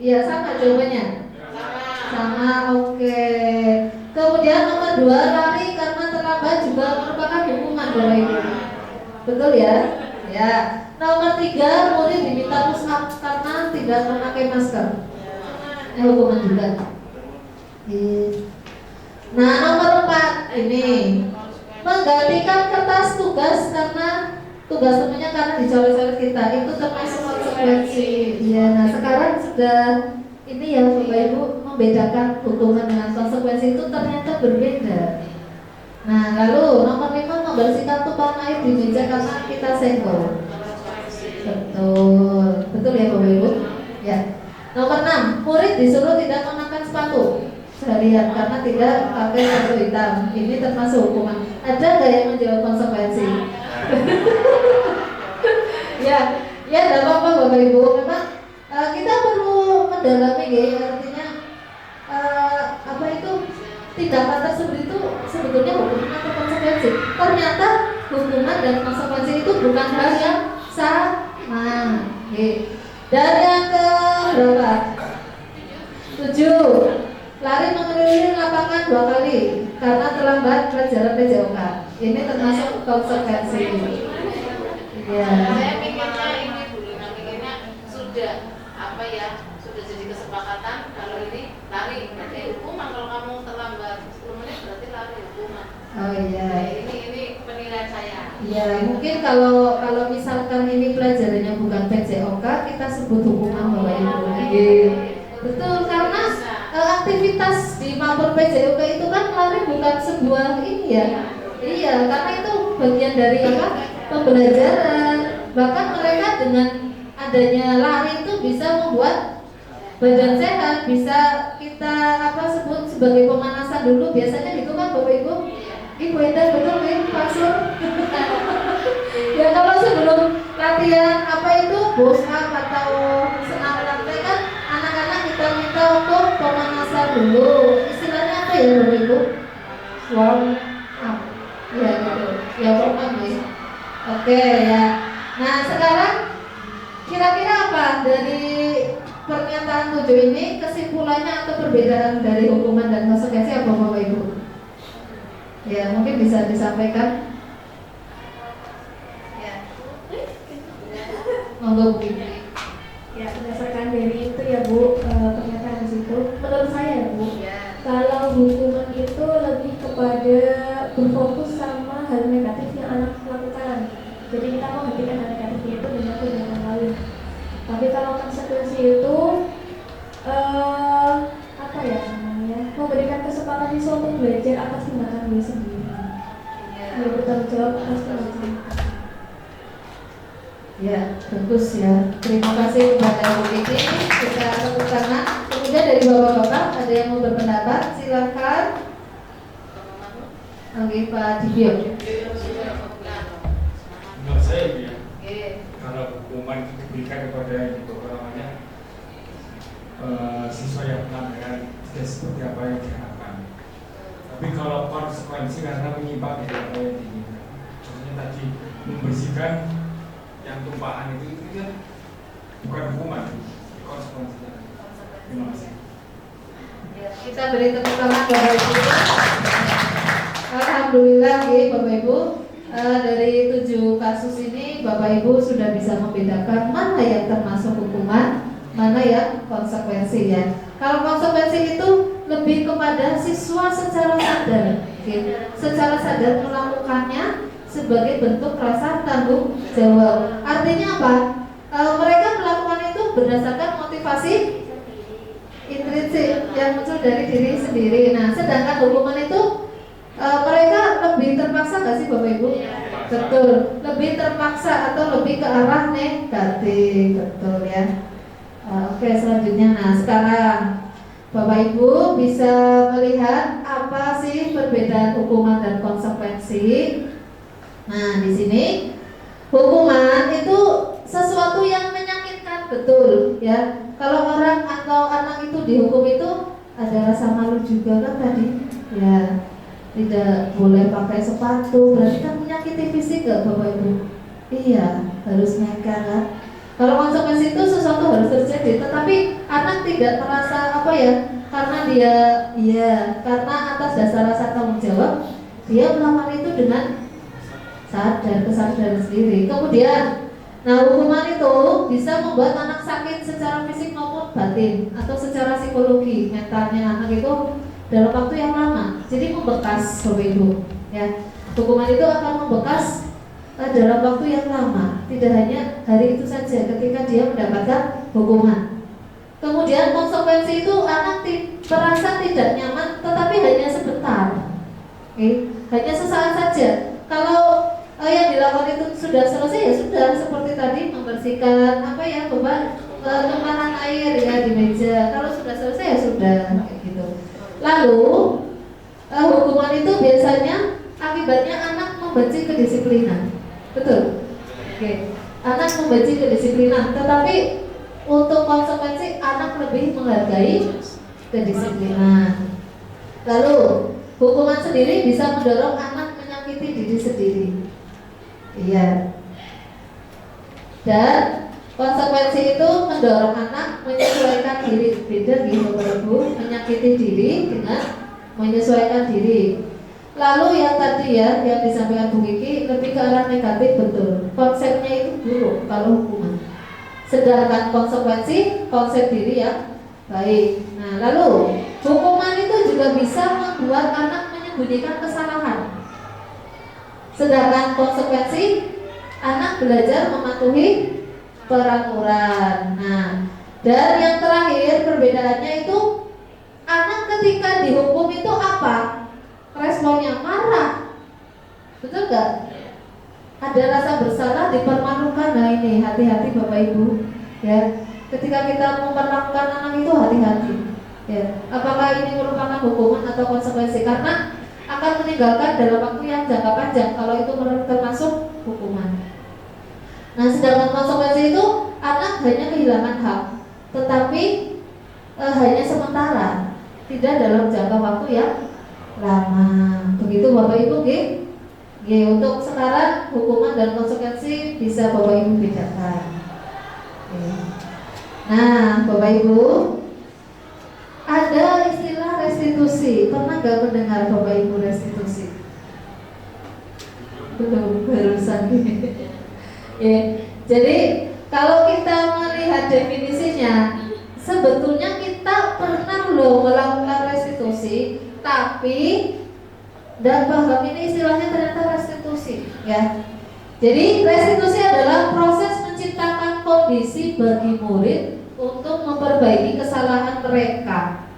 [SPEAKER 3] iya sama jawabannya. Sama, oke. Kemudian nomor 2, lari karena terlambat juga merupakan hukuman Bapak Ibu. Betul ya? Ya. Nomor 3, murid diminta push up karena tidak memakai masker. Hukuman juga. Nah, nomor 4 ini menggantikan kertas tugas karena tugas temannya karena dicoret-coret kita, itu termasuk konsekuensi. Ya, nah sekarang sudah ini ya Bapak Ibu, membedakan hukuman dengan konsekuensi itu ternyata berbeda. Nah, lalu nomor 5, membersihkan tumpahan air di meja karena kita senggol. Betul, betul ya Bapak Ibu. Ya. Nomor 6, murid disuruh tidak mengenakan sepatu seharian karena tidak pakai sepatu hitam. Ini termasuk hukuman. Ada nggak yang menjawab konsekuensi? Ya, ya tidak apa-apa Bapak Ibu. Memang kita perlu mendalami ya, artinya apa itu tindakan tersebut itu sebetulnya hukuman atau konsekuensi. Ternyata hukuman dan konsekuensi itu bukan hal yang sama. Dan yang ke berapa? 7. Lari mengelilingi lapangan 2 kali karena terlambat pelajaran PJOK. Ini termasuk konsekuensi. Ya.
[SPEAKER 4] Saya pikirnya ini dulu, pikirnya sudah apa ya, sudah jadi kesepakatan kalau ini lari ada hukuman, kalau kamu terlambat 10 menit berarti lari hukuman.
[SPEAKER 3] Oh iya.
[SPEAKER 4] Ini penilaian saya.
[SPEAKER 3] Ya, mungkin kalau misalkan ini pelajarannya bukan PJOK, kita sebut hukuman Bapak Ibu. Betul, karena aktivitas di mapel PJOK itu kan lari bukan sebuah ini ya. Iya, karena itu bagian dari apa? Pembelajaran. Bahkan mereka dengan adanya lari itu bisa membuat badan sehat, bisa kita apa sebut sebagai pemanasan dulu. Biasanya gitu kan Bapak Ibu. Ibu Enda betul nih, Pak Sur. Ya kalau sebelum latihan apa itu push up atau senam lantai kan anak-anak kita minta untuk pemanasan dulu. Istilahnya apa ya Bapak Ibu? Warm up. Ya gitu. Ya warm up nih. Oke ya. Nah sekarang kira-kira apa dari pernyataan 7 ini, kesimpulannya atau perbedaan dari hukuman dan konsekuensi apa Bapak Ibu? Ya mungkin bisa disampaikan. Ya. Monggo Bu.
[SPEAKER 1] Ya, berdasarkan dari itu ya Bu, pernyataan di situ, menurut saya Bu, kalau hukuman itu lebih kepada berfokus sama hal negatif yang anak lakukan. Jadi kita menghentikan hal negatifnya itu dengan tindakan lain. Tapi kalau konsekuensi itu apa ya namanya, memberikan kesempatan siswa untuk belajar atas tindakan dia sendiri. Dia bertanggung jawab atas tindakan.
[SPEAKER 3] Ya, bagus ya. Terima kasih kepada Bu Kiki. Kita tepuk tangan. Kemudian dari bapak-bapak ada yang mau berpendapat, silakan. Oke, Pak Dibio.
[SPEAKER 5] Menurut saya ya, kalau hukuman itu diberikan kepada namanya siswa yang pelanggaran tidak seperti apa yang diharapkan. Tapi kalau konsekuensi karena menyimpang dari apa yang diinginkan, contohnya tadi membersihkan yang tumpahan itu kan bukan hukuman, konsekuensinya. Terima kasih.
[SPEAKER 3] Ya, kita beri tepuk tangan Bapak Ibu. Alhamdulillah ya Bapak Ibu, dari 7 kasus ini Bapak Ibu sudah bisa membedakan mana yang termasuk hukuman, mana yang konsekuensi ya. Kalau konsekuensi itu lebih kepada siswa secara sadar, secara sadar melakukannya sebagai bentuk rasa tanggung jawab. Artinya apa? Mereka melakukan itu berdasarkan motivasi intrinsik yang muncul dari diri sendiri. Nah, sedangkan hukuman itu mereka lebih terpaksa nggak sih Bapak Ibu? Betul, lebih terpaksa atau lebih ke arah negatif, betul ya. Oke, selanjutnya, nah sekarang Bapak Ibu bisa melihat apa sih perbedaan hukuman dan konsekuensi. Nah, di sini hukuman itu sesuatu yang menyakitkan, betul ya. Kalau orang atau anak itu dihukum itu ada rasa malu juga kan tadi, ya. Tidak boleh pakai sepatu, berarti kan menyakiti fisik gak Bapak Ibu? Iya, harus nekat kan. Kalau konsekuensi itu sesuatu harus terjadi, tetapi anak tidak merasa apa ya, karena dia, iya, karena atas dasar rasa tanggung jawab, dia melakukan itu dengan sadar, kesadaran sendiri. Kemudian, nah hukuman itu bisa membuat anak sakit secara fisik maupun batin atau secara psikologi. Mentalnya anak itu dalam waktu yang lama, jadi membekas Bapak Ibu. Ya, hukuman itu akan membekas dalam waktu yang lama, tidak hanya hari itu saja ketika dia mendapatkan hukuman. Kemudian konsekuensi itu anak merasa tidak nyaman, tetapi hanya sebentar, hanya sesaat saja. Kalau yang dilakukan itu sudah selesai ya sudah, seperti tadi membersihkan apa ya beban tumpahan air ya di meja. Kalau sudah selesai ya sudah, kayak gitu. Lalu hukuman itu biasanya akibatnya anak membenci kedisiplinan, betul? Oke, anak membenci kedisiplinan, tetapi untuk konsekuensi anak lebih menghargai kedisiplinan. Lalu hukuman sendiri bisa mendorong anak menyakiti diri sendiri. Iya. Dan konsekuensi itu mendorong anak menyesuaikan diri. Beda gitu Bapak Ibu, menyakiti diri dengan menyesuaikan diri. Lalu yang tadi ya, yang disampaikan Bu Kiki lebih ke arah negatif, betul. Konsepnya itu buruk kalau hukuman. Sedangkan konsekuensi, konsep diri yang baik. Nah, lalu hukuman itu juga bisa membuat anak menyembunyikan kesalahan. Sedangkan konsekuensi, anak belajar mematuhi peraturan. Nah, dan yang terakhir perbedaannya itu anak ketika dihukum itu apa? Responnya marah, betul gak? Ada rasa bersalah, dipermalukan. Nah ini hati-hati Bapak Ibu ya. Ketika kita memperlakukan anak itu hati-hati ya. Apakah ini merupakan hukuman atau konsekuensi? Karena akan meninggalkan dalam waktu yang jangka panjang kalau itu termasuk hukuman. Nah, sedangkan konsekuensi itu anak hanya kehilangan hak, tetapi hanya sementara, tidak dalam jangka waktu yang lama. Begitu Bapak Ibu, untuk sekarang hukuman dan konsekuensi bisa Bapak Ibu bedakan. Nah, Bapak Ibu, ada istilah restitusi. Pernah gak mendengar Bapak Ibu restitusi? Belum, barusan. Ya, jadi kalau kita melihat definisinya, sebetulnya kita pernah loh melakukan restitusi, tapi dan paham ini istilahnya ternyata restitusi ya. Jadi restitusi adalah proses menciptakan kondisi bagi murid untuk memperbaiki kesalahan mereka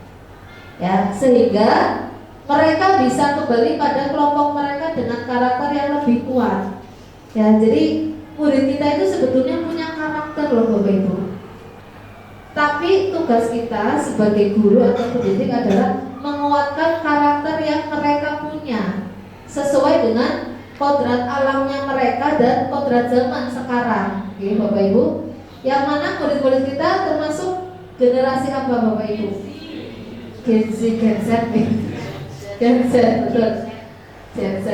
[SPEAKER 3] ya, sehingga mereka bisa kembali pada kelompok mereka dengan karakter yang lebih kuat ya. Jadi murid kita itu sebetulnya punya karakter loh Bapak Ibu, tapi tugas kita sebagai guru atau pendidik adalah menguatkan karakter yang mereka punya sesuai dengan kodrat alamnya mereka dan kodrat zaman sekarang. Oke Bapak Ibu, yang mana murid-murid kita termasuk generasi apa Bapak Ibu? Gen Z, Gen Z, Gen Z, betul, Gen Z.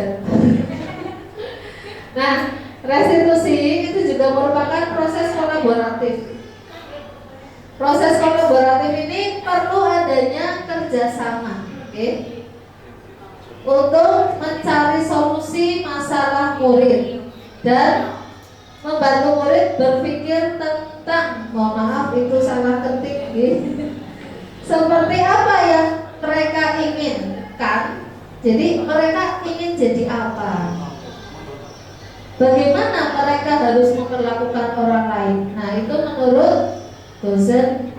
[SPEAKER 3] Nah, restitusi itu juga juga merupakan proses kolaboratif. Proses kolaboratif ini perlu adanya kerjasama, oke? Untuk mencari solusi masalah murid dan membantu murid berpikir tentang, mohon maaf itu salah ketik, seperti apa yang mereka inginkan. Jadi mereka ingin jadi apa? Bagaimana mereka harus memperlakukan orang lain? Nah itu menurut dosen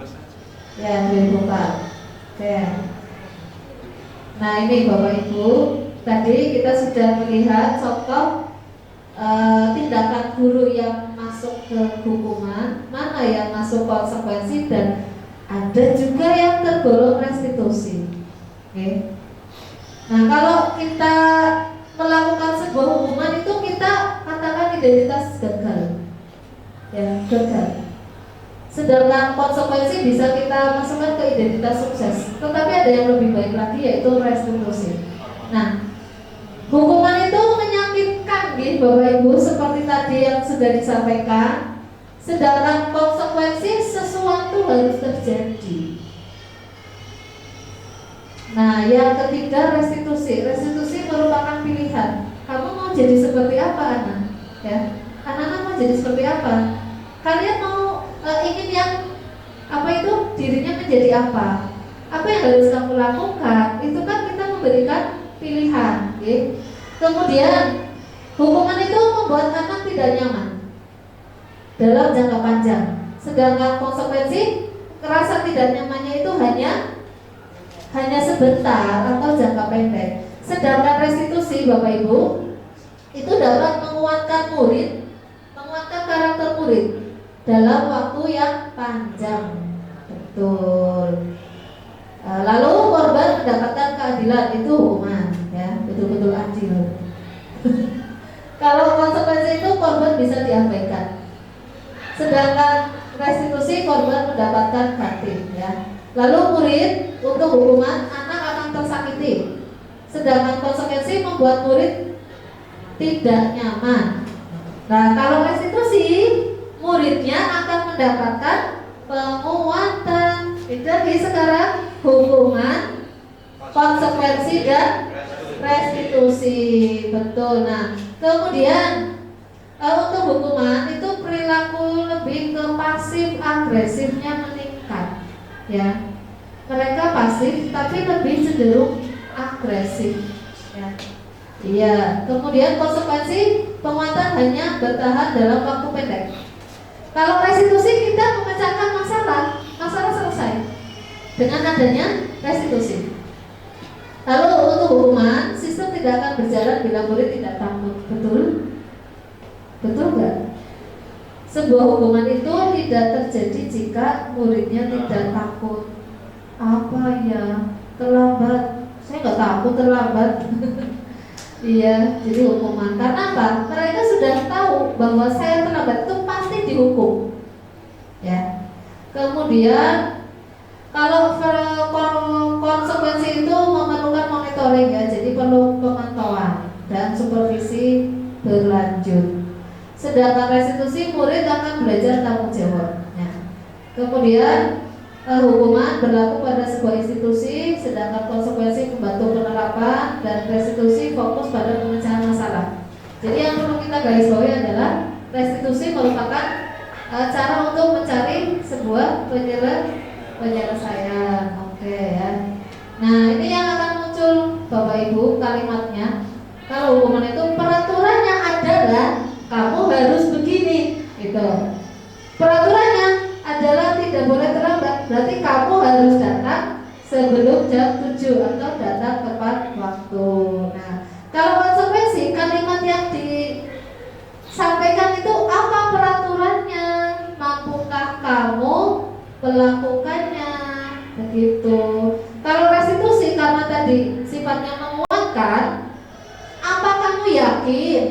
[SPEAKER 3] ya dibuka. Oke. Nah ini Bapak Ibu, tadi kita sudah melihat contoh tindakan guru yang masuk ke hukuman, mana yang masuk konsekuensi, dan ada juga yang tergolong restitusi. Oke. Nah kalau kita melakukan sebuah hukuman itu kita katakan identitas gagal, ya gagal. Sedangkan konsekuensi bisa kita masukkan ke identitas sukses. Tetapi ada yang lebih baik lagi yaitu restitusi. Nah, hukuman itu menyakitkan, gitu Bapak Ibu, seperti tadi yang sudah disampaikan. Sedangkan konsekuensi sesuatu harus terjadi. Nah, yang ketiga restitusi. Restitusi merupakan pilihan. Kamu mau jadi seperti apa, anak? Ya, anak-anak mau jadi seperti apa? Kalian mau ingin yang apa itu dirinya menjadi apa? Apa yang harus kamu lakukan? Itu kan kita memberikan pilihan. Okay? Kemudian hukuman itu membuat anak tidak nyaman dalam jangka panjang. Sedangkan konsekuensi rasa tidak nyamannya itu hanya sebentar atau jangka pendek. Sedangkan restitusi Bapak Ibu itu dapat menguatkan murid, menguatkan karakter murid dalam waktu yang panjang. Betul. Lalu korban mendapatkan keadilan, itu hukuman, ya, betul-betul adil. Kalau konsekuensi itu korban bisa diabaikan. Sedangkan restitusi korban mendapatkan batin, ya. Lalu murid untuk hukuman anak akan tersakiti. Sedangkan konsekuensi membuat murid tidak nyaman. Nah, kalau restitusi muridnya akan mendapatkan penguatan. Jadi sekarang hukuman, konsekuensi dan restitusi. Betul. Nah, kemudian untuk hukuman itu perilaku lebih ke pasif agresifnya meningkat. Ya, mereka pasif tapi lebih cenderung agresif. Ya. Iya. Kemudian konsekuensi penguatan hanya bertahan dalam waktu pendek. Kalau restitusi kita memecahkan masalah selesai dengan adanya restitusi. Lalu untuk hukuman, sistem tidak akan berjalan bila murid tidak takut. Betul? Betul nggak? Sebuah hukuman itu tidak terjadi jika muridnya tidak takut. Apa ya? Terlambat? Saya nggak takut terlambat. Iya, jadi hukuman. Karena apa? Mereka sudah tahu bahwa saya terlambat itu pasti dihukum. Ya. Kemudian kalau konsekuensi itu memerlukan monitoring, ya, jadi perlu pemantauan dan supervisi berlanjut. Sedangkan restitusi murid akan belajar tanggung jawab. Ya. Kemudian hukuman berlaku pada sebuah institusi, sedangkan konsekuensi membantu penerapan, dan restitusi fokus pada pemecahan masalah. Jadi yang perlu kita garis bawahi adalah restitusi merupakan cara untuk mencari sebuah penyelesaian. Oke, ya. Nah ini yang akan muncul Bapak Ibu kalimatnya. Kalau hukuman itu peraturannya adalah kamu harus begini, gitu. Peraturannya adalah tidak boleh terlambat, berarti kamu harus datang sebelum jam 7 atau datang tepat waktu. Nah, kalau konsekuensi kalimat yang disampaikan itu apa peraturannya? Mampukah kamu melakukannya? Begitu. Kalau restitusi karena tadi sifatnya menguatkan, apa kamu yakin?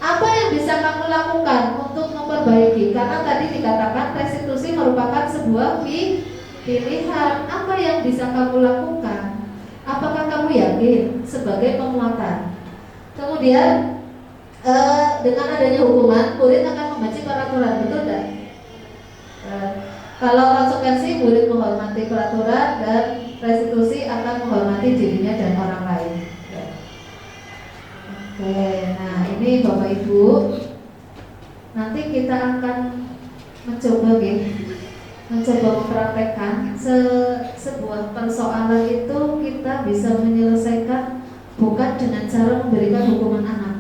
[SPEAKER 3] Apa yang bisa kamu lakukan untuk memperbaiki? Karena tadi dikatakan restitusi merupakan sebuah pilihan. Apa yang bisa kamu lakukan? Apakah kamu yakin? Sebagai penguatan. Kemudian dengan adanya hukuman, murid akan membenci peraturan, betul tidak? Kalau konsekuensi, murid menghormati peraturan dan restitusi akan menghormati dirinya dan orang lain. Oke, nah ini Bapak Ibu, nanti kita akan mencoba mempraktekkan sebuah persoalan itu kita bisa menyelesaikan bukan dengan cara memberikan hukuman anak,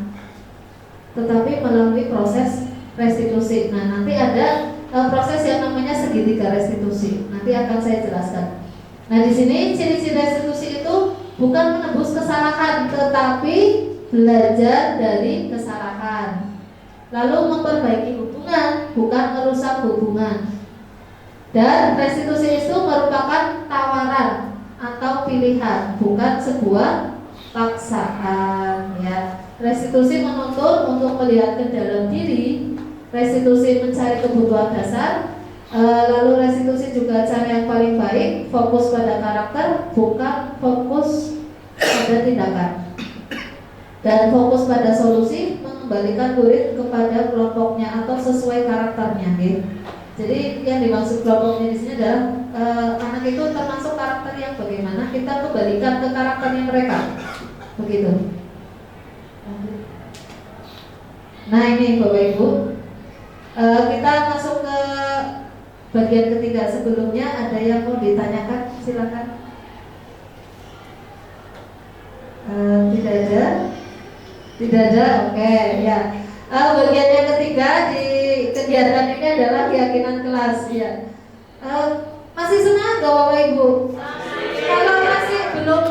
[SPEAKER 3] tetapi melalui proses restitusi. Nah, nanti ada proses yang namanya segitiga restitusi. Nanti akan saya jelaskan. Nah, di sini ciri-ciri restitusi itu bukan menebus kesalahan, tetapi belajar dari kesalahan. Lalu memperbaiki hubungan, bukan merusak hubungan. Dan restitusi itu merupakan tawaran atau pilihan, bukan sebuah paksaan, ya. Restitusi menuntut untuk melihat ke dalam diri, restitusi mencari kebutuhan dasar, lalu restitusi juga cara yang paling baik, fokus pada karakter, bukan fokus pada tindakan. Dan fokus pada solusi, mengembalikan murid kepada kelompoknya atau sesuai karakternya, gitu. Jadi yang dimaksud kelompoknya di sini adalah anak itu termasuk karakter yang bagaimana, kita kembalikan ke karakternya mereka, begitu. Nah ini Bapak Ibu, kita masuk ke bagian ketiga. Sebelumnya ada yang mau ditanyakan, silakan. Tidak ada, tidak ada. Oke, ya. Bagian yang ketiga di kegiatan ini adalah keyakinan kelas, ya. Masih semangat gak Bapak Ibu? Kalau masih belum,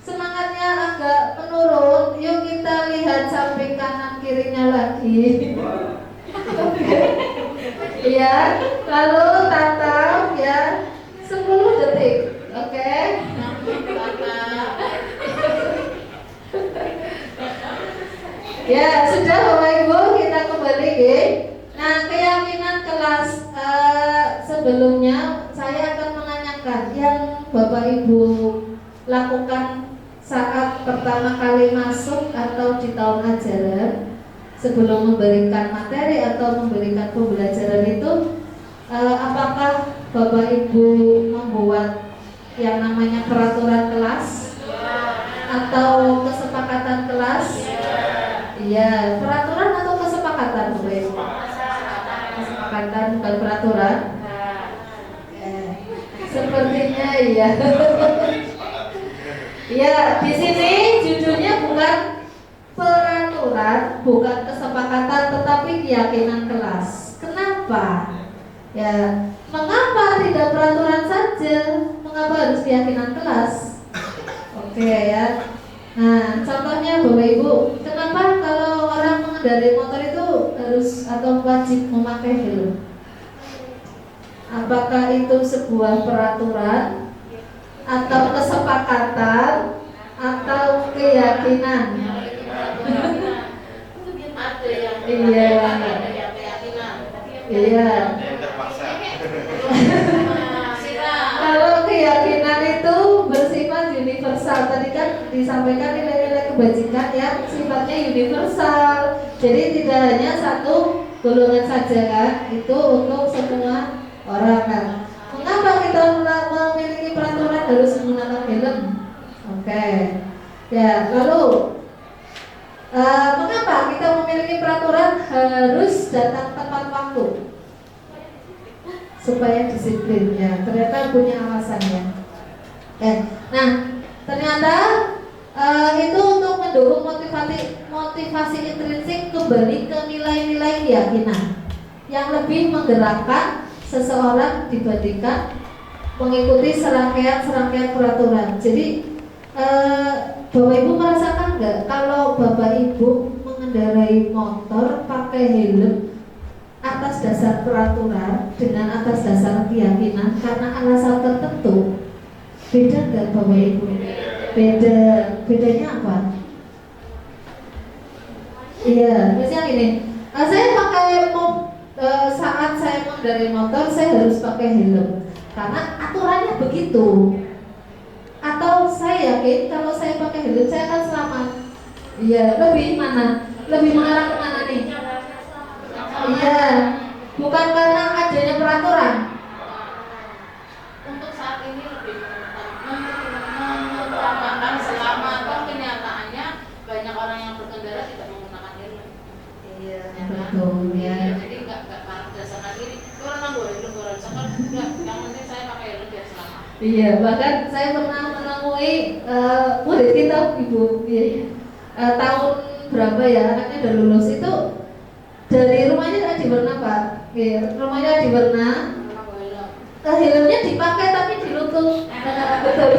[SPEAKER 3] semangatnya agak menurun, yuk kita lihat samping kanan kirinya lagi. Ya, lalu tatap ya 10 detik. Oke. Ya, sudah Bapak Ibu, kita kembali ya. Nah, keyakinan kelas sebelumnya saya akan menanyakan yang Bapak Ibu lakukan saat pertama kali masuk atau di tahun ajaran, sebelum memberikan materi atau memberikan pembelajaran itu, apakah Bapak Ibu membuat yang namanya peraturan kelas atau kesepakatan kelas? Iya, peraturan atau kesepakatan Bapak Ibu? Kesepakatan, bukan peraturan. Sepertinya iya. Ya, di sini judulnya bukan peraturan, bukan kesepakatan, tetapi keyakinan kelas. Kenapa? Ya, mengapa tidak peraturan saja? Mengapa harus keyakinan kelas? Oke ya. Nah, contohnya Bapak Ibu, kenapa kalau orang mengendarai motor itu harus atau wajib memakai helm? Apakah itu sebuah peraturan atau kesepakatan atau keyakinan?
[SPEAKER 4] Ada yang
[SPEAKER 3] Iya.
[SPEAKER 4] ada yang keyakinan.
[SPEAKER 3] Iya. Kalau keyakinan itu bersifat universal. Tadi kan disampaikan nilai-nilai kebajikan yang sifatnya universal. Jadi tidak hanya satu golongan saja kan, itu untuk semua orang kan. Mengapa kita memiliki peraturan harus menggunakan helm? Oke. Ya, lalu mengapa kita memiliki peraturan harus datang tepat waktu? Supaya disiplin ya. Ternyata punya alasannya. Nah, ternyata itu untuk mendorong motivasi intrinsik kembali ke nilai-nilai keyakinan yang lebih menggerakkan seseorang dibandingkan mengikuti serangkaian peraturan. Jadi Bapak Ibu merasakan nggak kalau Bapak Ibu mengendarai motor pakai helm atas dasar peraturan dengan atas dasar keyakinan karena alasan tertentu, beda nggak Bapak Ibu? Bedanya apa? Iya, misalnya gini, saya pakai saat saya mengendarai motor saya harus pakai helm karena aturannya begitu. Atau saya yakin kalau saya pakai helm saya akan selamat. Iya, lebih mana? Lebih mengarah kemana nih? Iya, bukan karena adanya peraturan.
[SPEAKER 4] Untuk saat ini lebih mengutamakan selama toh kenyataannya banyak orang yang berkendara tidak menggunakan helm.
[SPEAKER 3] Iya,
[SPEAKER 4] Ya kan?
[SPEAKER 3] betul ya.
[SPEAKER 4] Jadi nggak berdasarkan ini. Orang nanggur helm, orang sekarang enggak. Yang penting saya pakai helm biar selamat.
[SPEAKER 3] Iya, bahkan saya pernah menemui murid kita ibu, ya, tahun berapa ya anaknya udah lulus itu dari rumahnya di Warna Pak, ya, rumahnya di Warna, helmnya dipakai tapi di lutut, betul.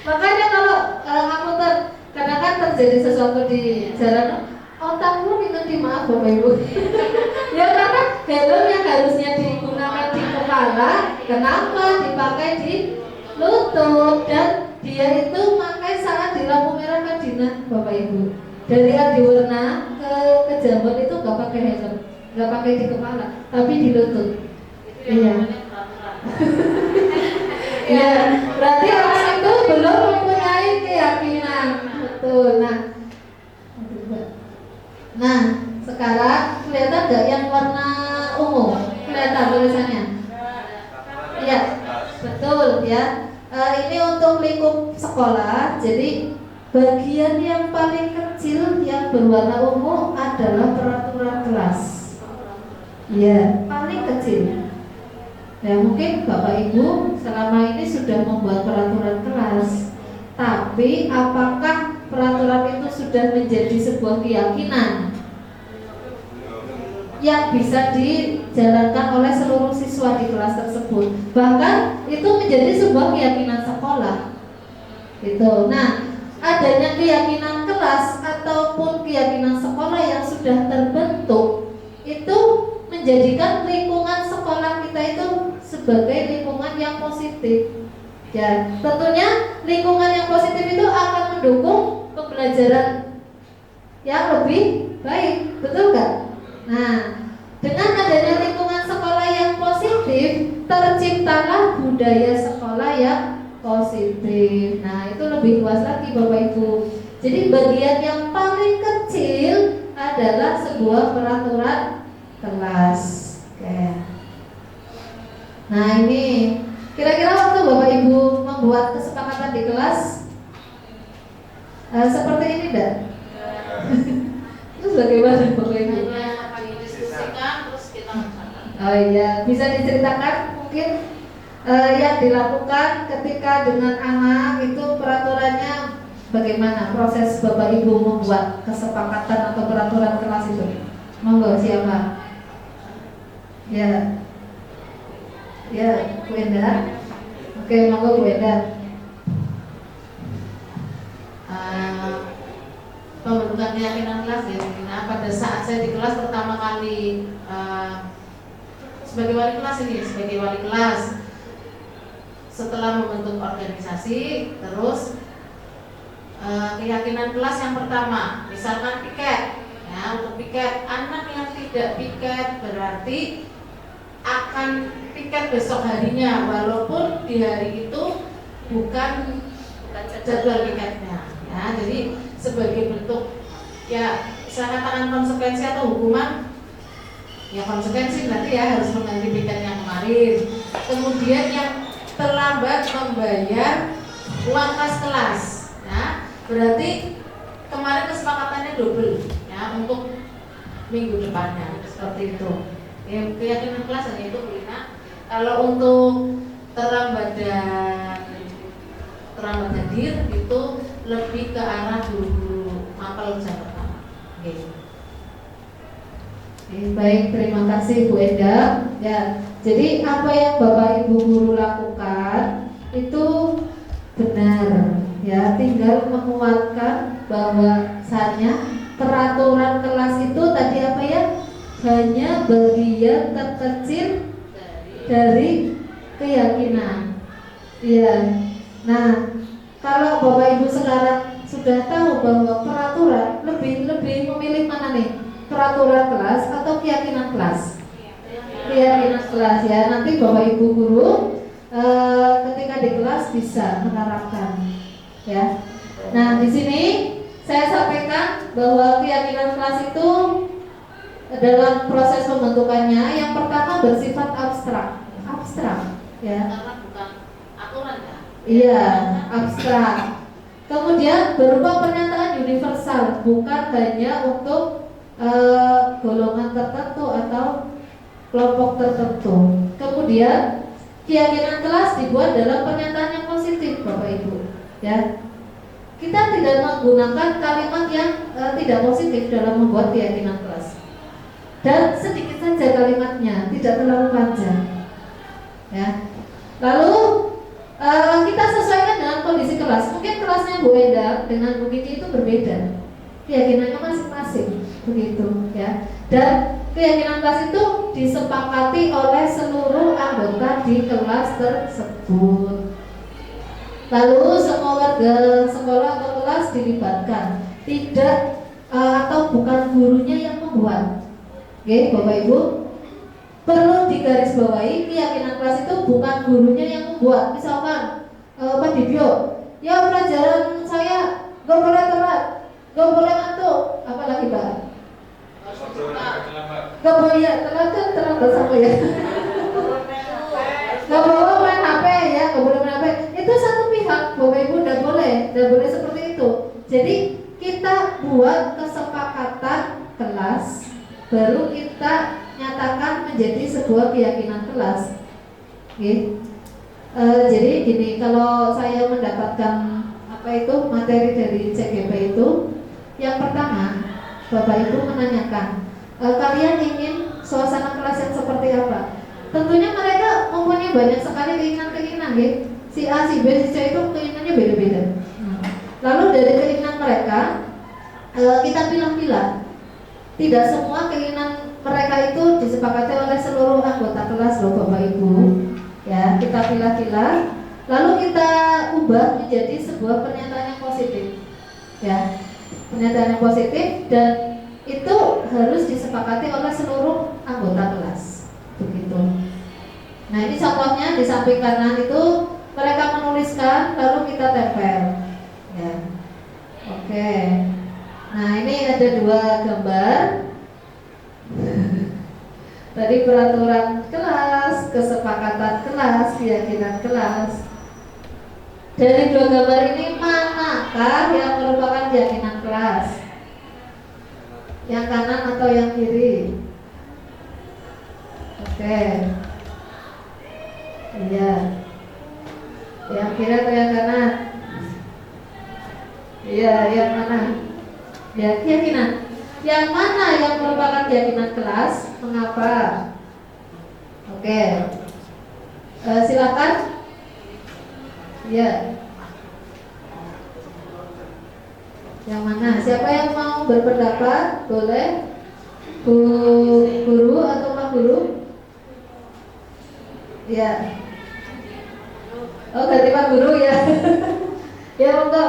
[SPEAKER 3] Makanya kalau kamu kadang kan terjadi sesuatu di jalan, otakmu minta maaf Bapak Ibu. Ya karena helm yang harusnya digunakan di kepala, kenapa dipakai di lutut, dan dia itu pakai saat di lampu merah Madinah Bapak Ibu. Dari Adiwarna ke Jambon itu nggak pakai helm, nggak pakai di kepala, tapi di lutut.
[SPEAKER 4] Itu yang
[SPEAKER 3] Iya.
[SPEAKER 4] namanya peraturan.
[SPEAKER 3] Ya, berarti orang itu belum mempunyai keyakinan. Betul. Nah, sekarang kelihatan nggak yang warna ungu? Kelihatan tulisannya? Iya, betul ya. Ini untuk lingkup sekolah. Jadi bagian yang paling kecil yang berwarna ungu adalah peraturan kelas. Ya, paling kecil. Ya mungkin Bapak Ibu selama ini sudah membuat peraturan kelas, tapi apakah peraturan itu sudah menjadi sebuah keyakinan yang bisa dijalankan oleh seluruh siswa di kelas tersebut? Bahkan itu menjadi sebuah keyakinan sekolah. Gitu. Nah, adanya keyakinan kelas ataupun keyakinan sekolah yang sudah terbentuk itu menjadikan lingkungan sekolah kita itu sebagai lingkungan yang positif. Ya, tentunya lingkungan yang positif itu akan mendukung pembelajaran yang lebih baik, betul nggak? Nah, dengan adanya lingkungan sekolah yang positif, terciptalah budaya sekolah yang positif. Nah, itu lebih luas lagi Bapak Ibu. Jadi bagian yang paling kecil adalah sebuah peraturan kelas. Oke. Nah, ini kira-kira waktu Bapak Ibu membuat kesepakatan di kelas seperti ini enggak? Terus bagaimana Bapak Ibu?
[SPEAKER 4] Hanya kami diskusikan terus kita laksanakan.
[SPEAKER 3] Oh iya, bisa diceritakan mungkin yang dilakukan ketika dengan anak itu peraturannya bagaimana? Proses Bapak Ibu membuat kesepakatan atau peraturan kelas itu? Monggo siapa? Ya. Ya, Bu Enda. Oke, monggo Bu Enda.
[SPEAKER 4] Pembentukan keyakinan kelas ya. Nah, pada saat saya di kelas pertama kali sebagai wali kelas ini, sebagai wali kelas, setelah membentuk organisasi, terus keyakinan kelas yang pertama, misalkan piket. Ya, untuk piket, anak yang tidak piket berarti akan piket besok harinya, walaupun di hari itu bukan jadwal piketnya. Ya, jadi sebagai bentuk ya saya katakan konsekuensi atau hukuman, ya konsekuensi berarti ya harus mengganti piket yang kemarin. Kemudian yang terlambat membayar uang kas kelas, ya berarti kemarin kesepakatannya double ya untuk minggu depannya, seperti itu. Ya, keyakinan kelas hanya itu Bu Lina. Kalau untuk terlambat hadir itu lebih ke arah guru-guru mapel jam pertama. Oke.
[SPEAKER 3] Baik, terima kasih Bu Enda. Ya, jadi apa yang Bapak Ibu guru lakukan itu benar. Ya, tinggal menguatkan bahwasanya peraturan kelas itu tadi apa ya? Hanya bagian terkecil dari keyakinan. Iya. Nah, kalau Bapak Ibu sekarang sudah tahu bahwa peraturan lebih memilih mana nih? Peraturan kelas atau keyakinan kelas? Keyakinan kelas ya. Nanti Bapak Ibu guru ketika di kelas bisa menerapkan ya. Nah, di sini saya sampaikan bahwa keyakinan kelas itu dalam proses pembentukannya yang pertama bersifat abstrak, ya.
[SPEAKER 4] Karena bukan aturan ya.
[SPEAKER 3] Iya, abstrak. Kemudian berupa pernyataan universal, bukan hanya untuk golongan tertentu atau kelompok tertentu. Kemudian keyakinan kelas dibuat dalam pernyataan yang positif, Bapak Ibu, ya. Kita tidak menggunakan kalimat yang tidak positif dalam membuat keyakinan kelas. Dan sedikit saja kalimatnya, tidak terlalu panjang, ya. Lalu kita sesuaikan dengan kondisi kelas. Mungkin kelasnya Bu Enda dengan Bu Kiki itu berbeda, keyakinannya masing-masing, begitu, ya. Dan keyakinan kelas itu disepakati oleh seluruh anggota di kelas tersebut. Lalu semua warga sekolah atau kelas dilibatkan, tidak atau bukan gurunya yang membuat. Oke, Bapak Ibu, perlu digarisbawahi keyakinan kelas itu bukan gurunya yang membuat. Misalkan Pak Dibyo, ya pelajaran saya gak boleh telat, gak boleh ngantuk, apalagi Pak? Gak boleh ya, telat kan terlambat sama ya. Gak boleh main HP ya, gak boleh main HP. Itu satu pihak, Bapak Ibu tidak boleh seperti itu. Jadi kita buat kesepakatan kelas, baru kita nyatakan menjadi sebuah keyakinan kelas. Oke. Jadi gini, kalau saya mendapatkan materi dari CGP itu, yang pertama Bapak Ibu menanyakan, kalian ingin suasana kelas yang seperti apa? Tentunya mereka mempunyai banyak sekali keinginan-keinginan, ya. Si A, si B, si C itu keinginannya beda-beda. Lalu dari keinginan mereka kita pilah-pilah. Tidak semua keinginan mereka itu disepakati oleh seluruh anggota kelas loh Bapak Ibu. Ya, kita pilah-pilah, lalu kita ubah menjadi sebuah pernyataan yang positif. Ya, pernyataan yang positif, dan itu harus disepakati oleh seluruh anggota kelas. Begitu. Nah, ini contohnya di samping kanan itu mereka menuliskan, lalu kita tempel. Ya. Oke. Nah, ini ada dua gambar. Tadi peraturan kelas, kesepakatan kelas, keyakinan kelas. Dari dua gambar ini manakah yang merupakan keyakinan kelas? Yang kanan atau yang kiri? Oke. Iya. Yang kiri atau yang kanan? Iya, yang mana? Ya, keyakinan. Yang mana yang merupakan keyakinan kelas? Mengapa? Oke. Silakan. Ya. Yang mana? Siapa yang mau berpendapat? Boleh. Bu Guru atau Pak Guru? Ya. Oh, ganti Pak Guru ya. Ya, monggo.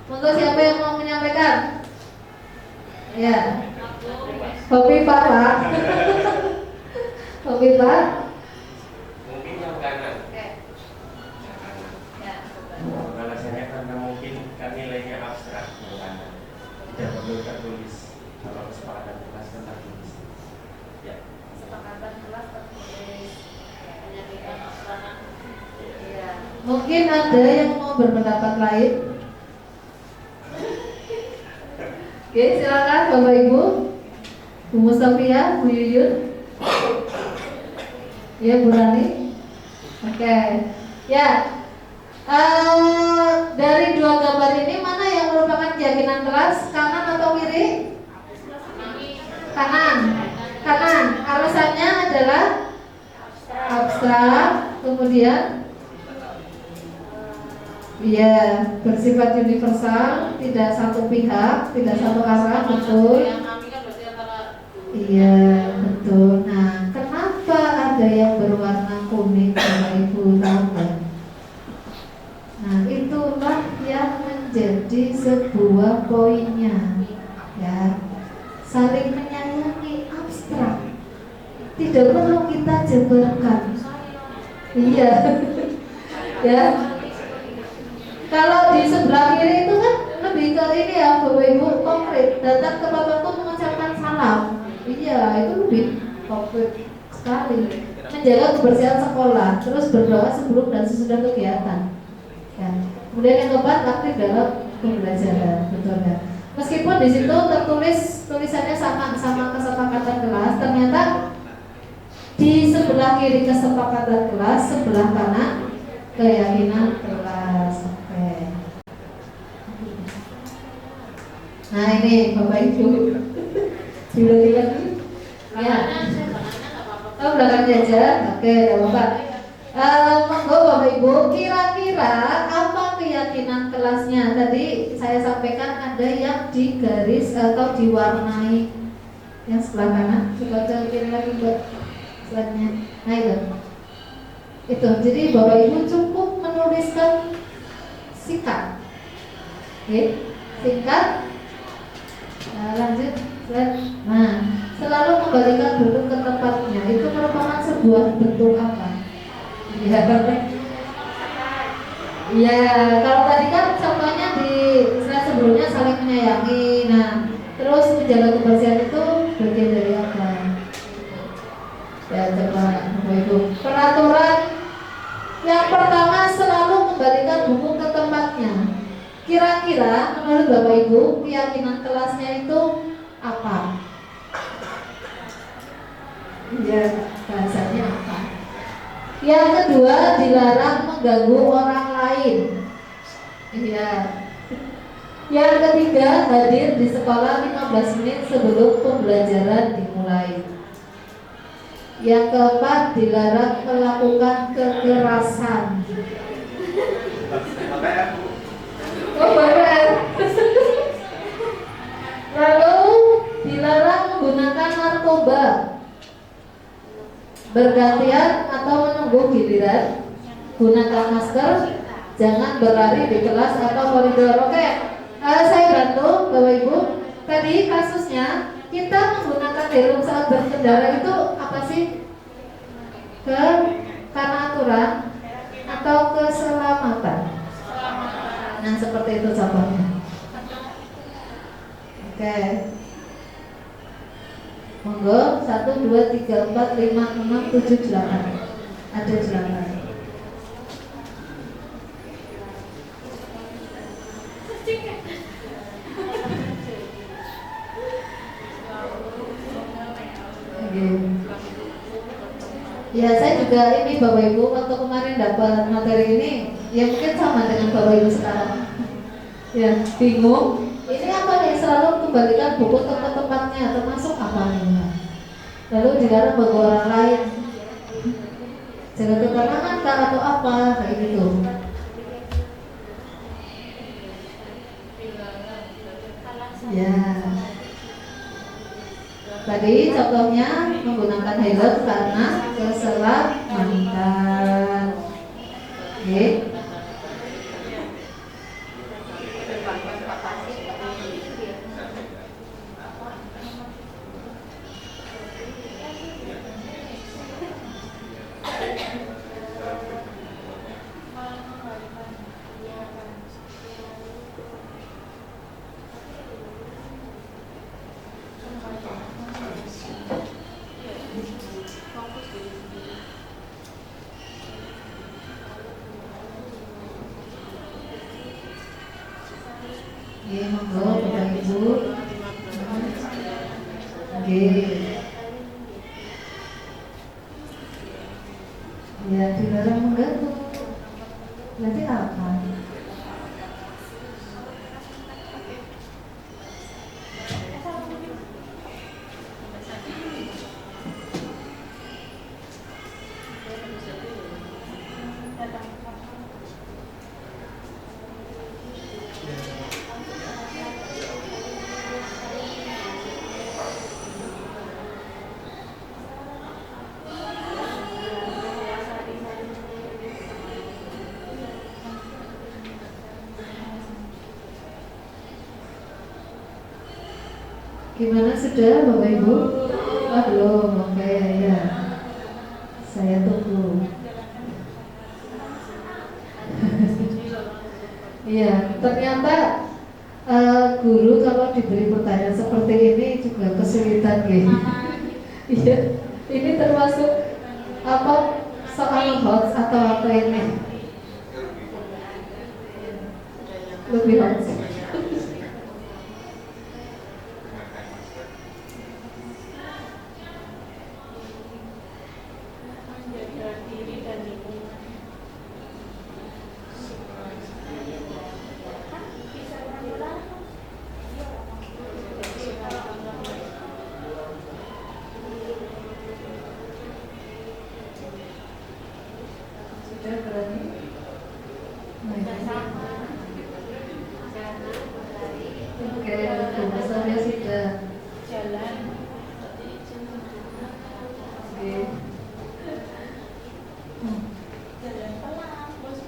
[SPEAKER 3] Monggo, siapa yang mau menyampaikan? Ya. Hobi Pak. Hobi Pak.
[SPEAKER 6] Mungkin yang kanan. Alasannya karena mungkin kan nilainya abstrak yang kanan. Tidak perlu tertulis. Kalau kesepakatan kelas kan tertulis. Ya.
[SPEAKER 4] Kesepakatan kelas tertulis penyampaikan abstrak. Iya.
[SPEAKER 3] Mungkin ada yang mau berpendapat lain. Oke, silakan Bapak Ibu. Bu Mustafia, Bu Yuyun. Ya, Bu Rani. Oke. Ya. Dari dua gambar ini mana yang merupakan keyakinan kelas? Kanan atau kiri? Kanan. Kanan. Alasannya adalah abstrak. Kemudian iya, bersifat universal, tidak satu pihak, tidak satu arah, betul.
[SPEAKER 4] Yang kami kan berarti antara
[SPEAKER 3] Iya, betul. Nah, kenapa ada yang berwarna kuning, Bapak Ibu tahu nggak? Nah, itulah yang menjadi sebuah poinnya, ya. Saling menyayangi abstrak, tidak perlu kita jabarkan. Iya, ya. Kalau di sebelah kiri itu kan lebih ke ini ya Bapak Ibu, konkret. datang ke bapakku mengucapkan salam. Iya, itu lebih konkret sekali. Menjaga kebersihan sekolah, terus berdoa sebelum dan sesudah kegiatan. Ya. Kemudian yang keempat, aktif dalam pembelajaran, betul ya. Meskipun di situ tertulis tulisannya sama kesepakatan kelas, ternyata di sebelah kiri kesepakatan kelas, sebelah kanan keyakinan kelas. Oke. Nah ini Bapak Ibu, dilihat ya. Oh belakang aja, oke, Bapak. Monggo Bapak Ibu, kira-kira apa keyakinan kelasnya? Tadi saya sampaikan ada yang digaris atau diwarnai. Yang sebelah kanan, coba ke kiri lagi buat slide-nya. Nah itu. Jadi Bapak Ibu cukup menuliskan sikap. Oke, singkat. Lanjut slide. Nah, selalu kembalikan bentuk ke tempatnya. Itu merupakan sebuah bentuk apa? Ya, kalau tadi kan contohnya di slide sebelumnya saling menyayangi. Nah, terus menjaga kebersihan itu bagian dari apa? Ya, coba Bapak Ibu. Peraturan yang pertama selalu kembalikan buku ke tempatnya. Kira-kira menurut Bapak Ibu keyakinan kelasnya itu apa? Ya, bahasanya apa? Yang kedua, dilarang mengganggu orang lain. Iya. Yang ketiga, hadir di sekolah 15 menit sebelum pembelajaran dimulai. Yang keempat, dilarang melakukan kekerasan. Oh, benar. Lalu dilarang menggunakan narkoba, bergantian atau menunggu giliran, gunakan masker, jangan berlari di kelas atau koridor. Oke, saya bantu Bapak Ibu. Tadi kasusnya kita menggunakan helm saat berkendara itu apa sih? Karena aturan atau keselamatan? Nah seperti itu contohnya. Oke. Monggo 1, 2, 3, 4, 5, 6, 7, 8. Ada 8. Ya saya juga ini Bapak Ibu waktu kemarin dapat materi ini ya mungkin sama dengan Bapak Ibu sekarang. Ya bingung. Ini apa nih, selalu kembalikan buku ke tempatnya, termasuk apa nih? Lalu dilarang bagi orang lain, jaga ketenangan kah atau apa kayak gitu. Ya. Tadi contohnya menggunakan helm karena keselamatan. Oke. Oke, monggo Bapak Ibu. Oke. Ya, dilarang mengganggu. Berarti apa? Gimana sudah Bapak Ibu? Oh belum, oke ya. Saya tunggu. Iya, ternyata guru kalau diberi pertanyaan seperti ini juga kesulitan gitu. Iya, ini termasuk apa soal hoax atau apa ini? Lebih hoax. Sudah berani? Oke, bahasanya sudah.
[SPEAKER 1] Jalan.
[SPEAKER 3] Oke.
[SPEAKER 1] Jalan pelan, bos.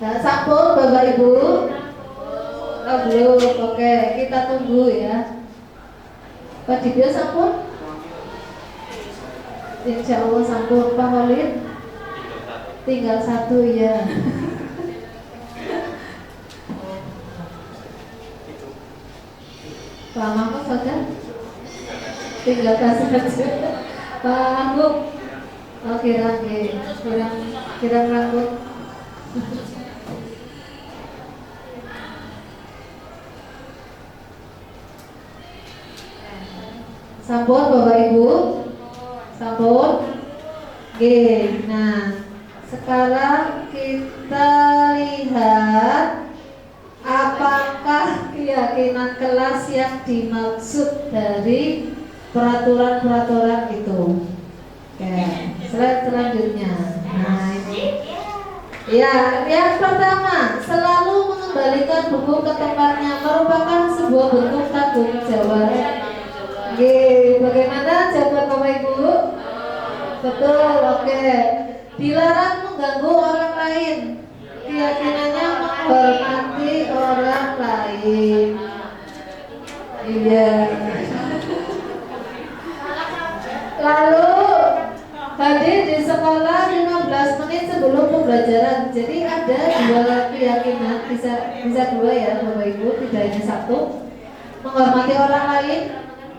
[SPEAKER 3] Nah, sampun Bapak Ibu. Oh, belum. Oke, kita tunggu ya. Pak Dibio sampun? Insya Allah sampun. Pak Holid? Tinggal satu ya. Pak Mahmud saja? Tinggal kasih saja. Pak Anggung? Oh, kira rambut. Sampun Bapak Ibu? Sampun? Oke, nah sekarang kita lihat apakah keyakinan kelas yang dimaksud dari peraturan-peraturan itu. Oke, slide selanjutnya. Nah ini. Ya, yang pertama, selalu mengembalikan buku ke tempatnya merupakan sebuah bentuk tanggung jawab. Oke, bagaimana jawaban Bapak Ibu? Betul, oke. Dilarang mengganggu orang lain. Keyakinannya menghormati orang lain. Iya. Lalu hadir di sekolah 15 menit sebelum pembelajaran. Jadi ada dua keyakinan, bisa dua ya Bapak Ibu, tidak hanya satu. Menghormati orang lain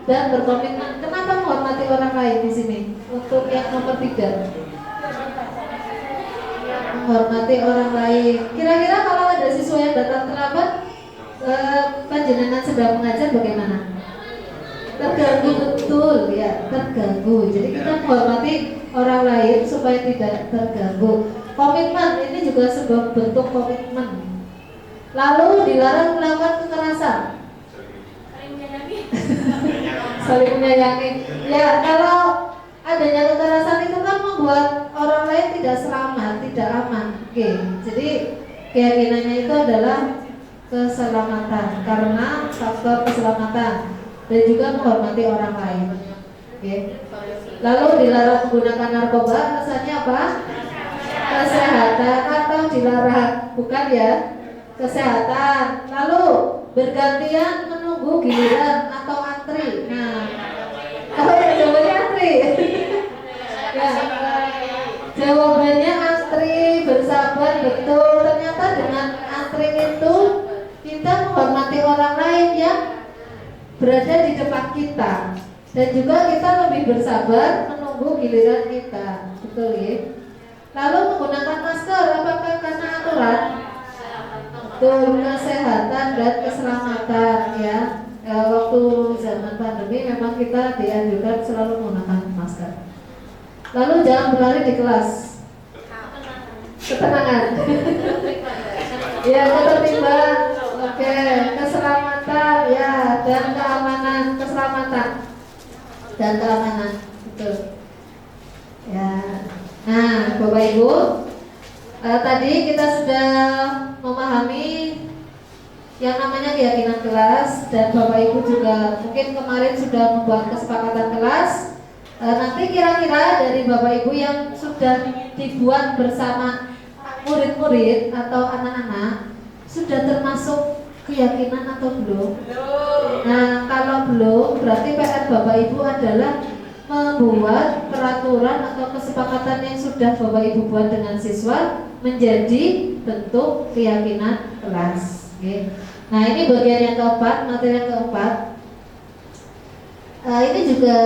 [SPEAKER 3] dan berkomitmen. Kenapa menghormati orang lain di sini? Untuk yang nomor 3. Menghormati orang lain. Kira-kira kalau ada siswa yang datang terlambat, panjenengan sedang mengajar bagaimana? Terganggu, betul ya, terganggu. Jadi kita menghormati orang lain supaya tidak terganggu. Komitmen ini juga sebuah bentuk komitmen. Lalu dilarang melakukan kekerasan. Saling menyayangi. Ya, kalau adanya kekerasan itu kan membuat orang lain tidak selamat, tidak aman. Oke, jadi keyakinannya itu adalah keselamatan, karena faktor keselamatan dan juga menghormati orang lain. Oke. Lalu dilarang menggunakan narkoba, alasannya apa? Kesehatan atau dilarang? Bukan ya, kesehatan. Lalu bergantian menunggu giliran atau antri. Nah, oh ya, jawabannya antri. Ya, jawabannya antri, bersabar, betul. Ternyata dengan antri itu kita menghormati orang lain yang berada di depan kita, dan juga kita lebih bersabar menunggu giliran kita, betul ya. Lalu menggunakan masker, apakah karena aturan? Betul, kesehatan dan keselamatan ya. Waktu zaman pandemi memang kita dianjurkan selalu menggunakan masker. Lalu jangan berlari di kelas. Ketenangan. Ya, ketertiban. Oke, keselamatan ya, dan keamanan, keselamatan dan keamanan, betul. Ya, nah Bapak Ibu, tadi kita sudah memahami yang namanya keyakinan kelas, dan Bapak Ibu juga mungkin kemarin sudah membuat kesepakatan kelas. Nanti kira-kira dari Bapak Ibu yang sudah dibuat bersama murid-murid atau anak-anak, sudah termasuk keyakinan atau belum? Nah, kalau belum, berarti PR Bapak Ibu adalah membuat peraturan atau kesepakatan yang sudah Bapak Ibu buat dengan siswa menjadi bentuk keyakinan kelas. Oke. Nah, ini bagian yang keempat, materi yang keempat. Ini juga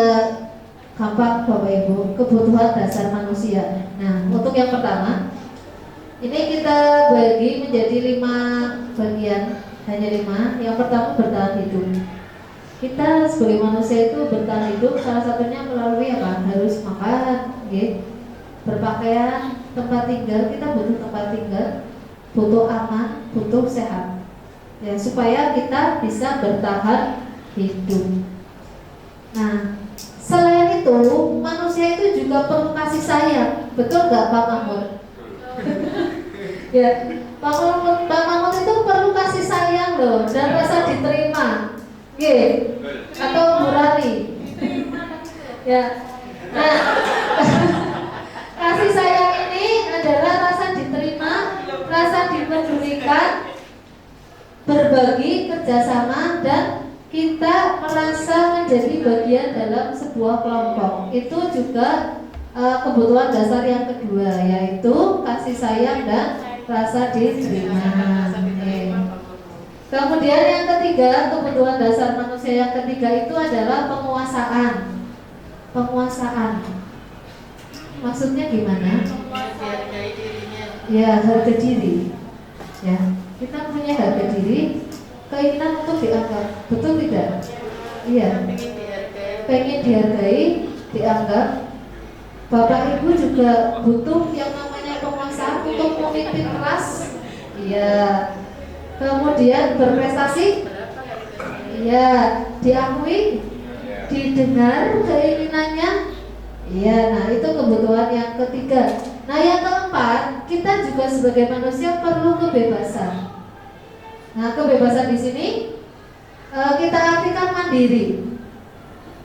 [SPEAKER 3] gampang Bapak Ibu, kebutuhan dasar manusia. Nah, untuk yang pertama, ini kita bagi menjadi 5 bagian, hanya 5. Yang pertama bertahan hidup. Kita sebagai manusia itu bertahan hidup salah satunya melalui apa? Harus makan, gitu. Berpakaian, tempat tinggal. Kita butuh tempat tinggal, butuh aman, butuh sehat, ya, supaya kita bisa bertahan hidup. Nah, selain itu manusia itu juga perlu kasih sayang, betul nggak Pak Mahmud? Ya, Pak Mahmud itu perlu kasih sayang loh dan rasa diterima. Oke, atau Burani. Ya. Nah, kasih sayang ini adalah rasa diterima, rasa dipedulikan, berbagi, kerjasama, dan kita merasa menjadi bagian dalam sebuah kelompok. Itu juga kebutuhan dasar yang kedua, yaitu kasih sayang dan rasa diterima. Kemudian yang ketiga, kebutuhan dasar manusia yang ketiga itu adalah penguasaan. Penguasaan. Maksudnya gimana?
[SPEAKER 4] Menghargai dirinya.
[SPEAKER 3] Ya, harga diri. Ya, kita punya harga diri, keinginan untuk dianggap, betul tidak? Iya. Pengen dihargai, dianggap. Bapak Ibu juga butuh yang namanya penguasaan untuk memimpin kelas. Iya. Kemudian berprestasi, ya, diakui, didengar keinginannya, ya. Nah, itu kebutuhan yang ketiga. Nah, yang keempat, kita juga sebagai manusia perlu kebebasan. Nah, kebebasan di sini kita artikan mandiri.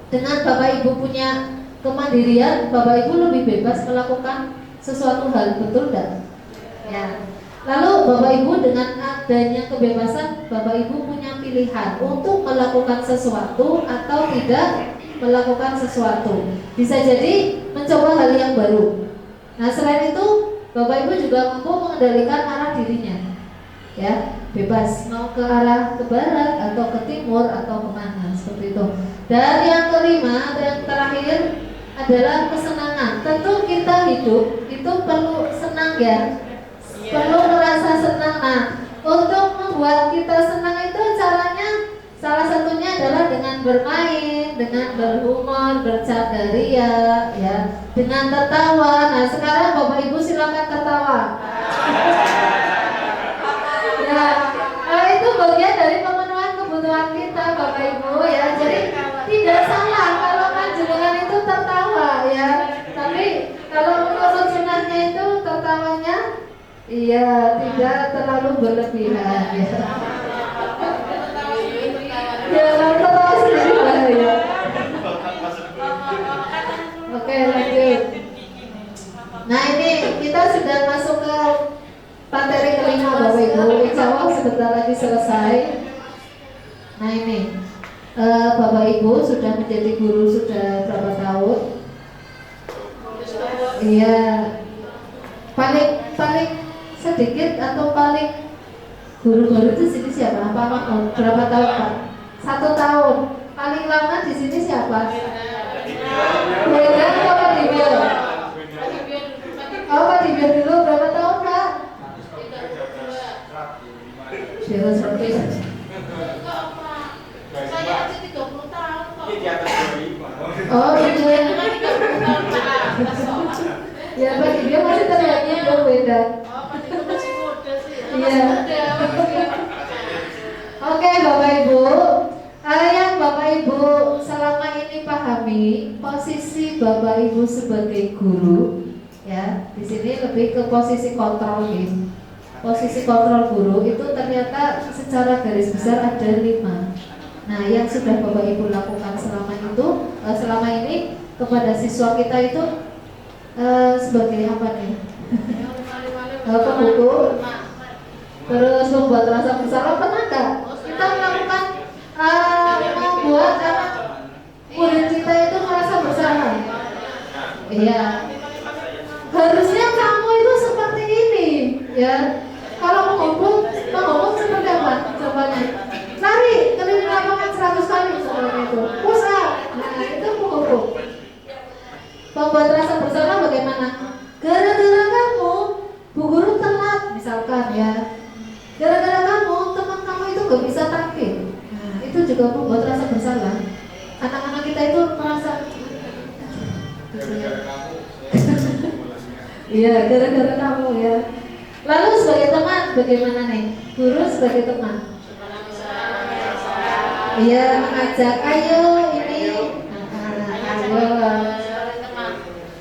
[SPEAKER 3] Dengan Bapak Ibu punya kemandirian, Bapak Ibu lebih bebas melakukan sesuatu hal, betul tidak? Ya. Lalu Bapak Ibu dengan adanya kebebasan, Bapak Ibu punya pilihan untuk melakukan sesuatu atau tidak melakukan sesuatu. Bisa jadi mencoba hal yang baru. Nah, selain itu Bapak Ibu juga mampu mengendalikan arah dirinya. Ya, bebas mau ke arah ke barat atau ke timur atau kemana, seperti itu. Dan yang kelima dan terakhir adalah kesenangan. Tentu kita hidup itu perlu senang, ya. Perlu merasa senang. Nah, untuk membuat kita senang itu caranya salah satunya adalah dengan bermain, dengan berhumor, bercanda ria, ya, dengan tertawa. Nah, sekarang Bapak Ibu silakan tertawa. Ya, itu bagian dari pemenuhan kebutuhan kita, Bapak Ibu, ya. Jadi tidak salah kalau panjenengan itu tertawa, ya. Tapi kalau menurut sunahnya itu tertawanya, iya, tidak terlalu berlebihan, ya. Ya, tertawa sendiri bahaya. Oke, lanjut. Nah, ini kita sudah masuk ke materi kelima, Bapak Ibu. Insya Allah sebentar lagi selesai. Nah, ini Bapak Ibu sudah menjadi guru sudah berapa tahun? Iya. Paling sedikit atau paling guru-guru itu sini siapa? Apa berapa tahun, Pak? 1 tahun. Paling lama di sini siapa? Beda atau Pak Dibir? Oh, Pak Dibir dulu berapa tahun, Pak? Dia seperti
[SPEAKER 4] Saya aja 30 tahun kok.
[SPEAKER 3] oh, iya. Ya, Pak Dibir masih terlihatnya jauh beda.
[SPEAKER 4] Oh, Pak Dibir masih muda sih.
[SPEAKER 3] Iya. Oke, Bapak Ibu, yang Bapak Ibu selama ini pahami posisi Bapak Ibu sebagai guru, ya. Di sini lebih ke posisi kontrol, gitu. Posisi kontrol guru itu ternyata secara garis besar ada 5. Nah, yang sudah Bapak Ibu lakukan selama ini kepada siswa kita itu sebagai apa nih? Pembuku, terus membuat rasa bersalah, pernah nggak? Kita melakukan membuat murid kita itu merasa bersalah. Iya. Harusnya kamu itu seperti ini, ya. Kalau menghukum seperti apa? Jawabannya. nggak bisa tampil. Nah, itu juga membuat rasa bersalah. Anak-anak kita itu merasa
[SPEAKER 5] Gara-gara kamu, saya mulainya.
[SPEAKER 3] iya, gara-gara kamu ya. Lalu sebagai teman bagaimana nih? Guru sebagai teman. Iya, mengajak, ayo ini, ayo.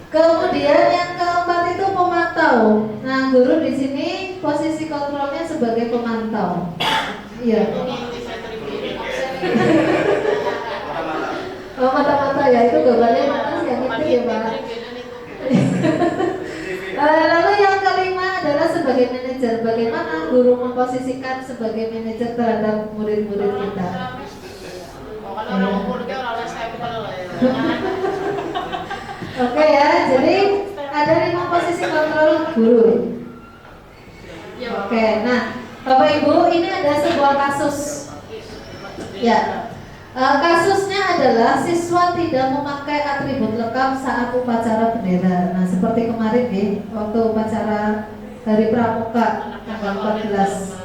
[SPEAKER 3] Kemudian yang keempat itu pemantau. Nah, guru di sini posisi kontrolnya sebagai pemantau. Iya. Oh, mata-mata ya, itu gambarnya mata yang itu ya, Pak. Lalu yang kelima adalah sebagai manajer. Bagaimana guru memposisikan sebagai manajer terhadap murid-murid kita? Oke ya, jadi ada 5 posisi kontrol guru. Oke, nah Bapak Ibu, ini ada sebuah kasus. Ya, kasusnya adalah siswa tidak memakai atribut lengkap saat upacara bendera. Nah, seperti kemarin ya, waktu upacara Hari Pramuka tanggal 14.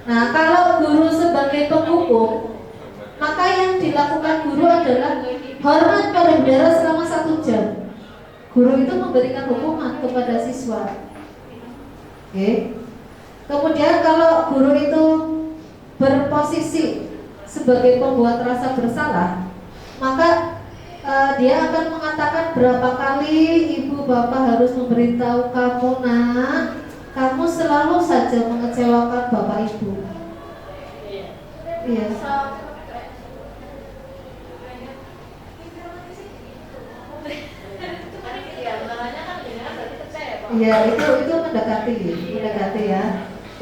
[SPEAKER 3] Nah, kalau guru sebagai penghukum, maka yang dilakukan guru adalah hormat pada bendera selama 1 jam. Guru itu memberikan hukuman kepada siswa. Oke. Kemudian kalau guru itu berposisi sebagai pembuat rasa bersalah, maka dia akan mengatakan berapa kali ibu bapak harus memberitahu kamu, nak, kamu selalu saja mengecewakan bapak ibu. Iya. Iya, itu mendekati ya.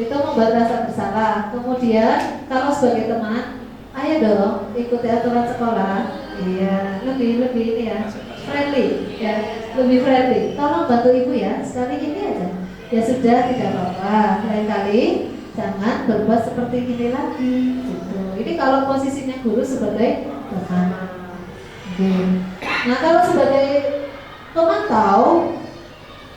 [SPEAKER 3] Itu membuat rasa bersalah. Kemudian kalau sebagai teman, ayo dong ikuti aturan sekolah. Iya, lebih ini ya, friendly ya, lebih friendly. Tolong bantu ibu ya, sekali ini aja. Ya sudah, tidak apa-apa. Lain kali jangan berbuat seperti ini lagi. Gitu. Ini kalau posisinya guru sebagai teman. Oke. Nah, kalau sebagai pemantau,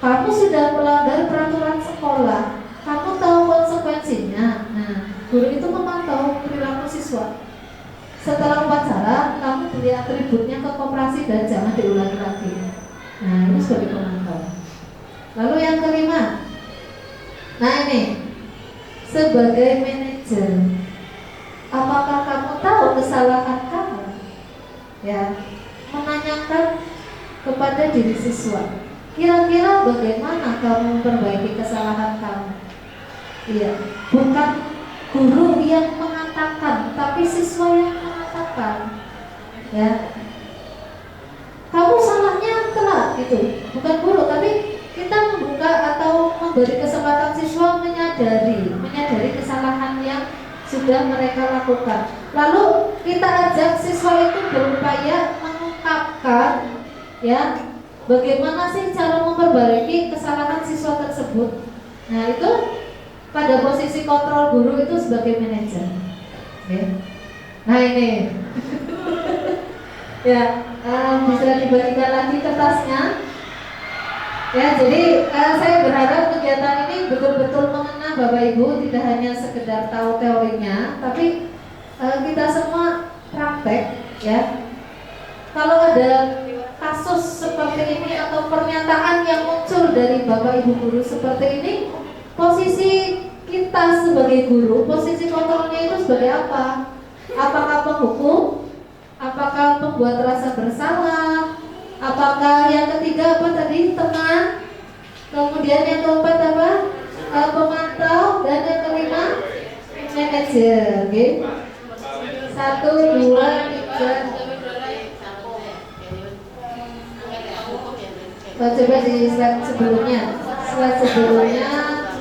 [SPEAKER 3] kamu sudah melanggar peraturan sekolah, kamu tahu konsekuensinya. Nah, guru itu memantau perilaku siswa. Setelah upacara, kamu beli atributnya ke koperasi dan jangan diulangi lagi. Nah, ini sebagai pemantau. Lalu yang kelima, nah ini sebagai manajer, apakah kamu tahu kesalahan kamu? Ya, menanyakan kepada diri siswa. Kira-kira bagaimana kamu memperbaiki kesalahan kamu? Iya, bukan guru yang mengatakan, tapi siswa yang mengatakan. Ya, kamu salahnya telat gitu, bukan guru, tapi kita membuka atau memberi kesempatan siswa menyadari kesalahan yang sudah mereka lakukan. Lalu kita ajak siswa itu berupaya mengungkapkan, ya. Bagaimana sih cara memperbaiki kesalahan siswa tersebut? Nah, itu pada posisi kontrol guru itu sebagai manajer. Okay. Nah ini, ya bisa dibagikan lagi kertasnya. Ya, jadi saya berharap kegiatan ini betul-betul mengena Bapak Ibu, tidak hanya sekedar tahu teorinya, tapi kita semua praktek, ya. Kalau ada kasus seperti ini atau pernyataan yang muncul dari Bapak Ibu guru seperti ini, posisi kita sebagai guru, posisi kontrolnya itu sebagai apa? Apakah penghukum? Apakah pembuat rasa bersalah? Apakah yang ketiga apa tadi? Teman. Kemudian yang keempat apa? Pemantau. Dan yang kelima manajer. Okay? 1, 2, 3. Coba di slide sebelumnya. Slide sebelumnya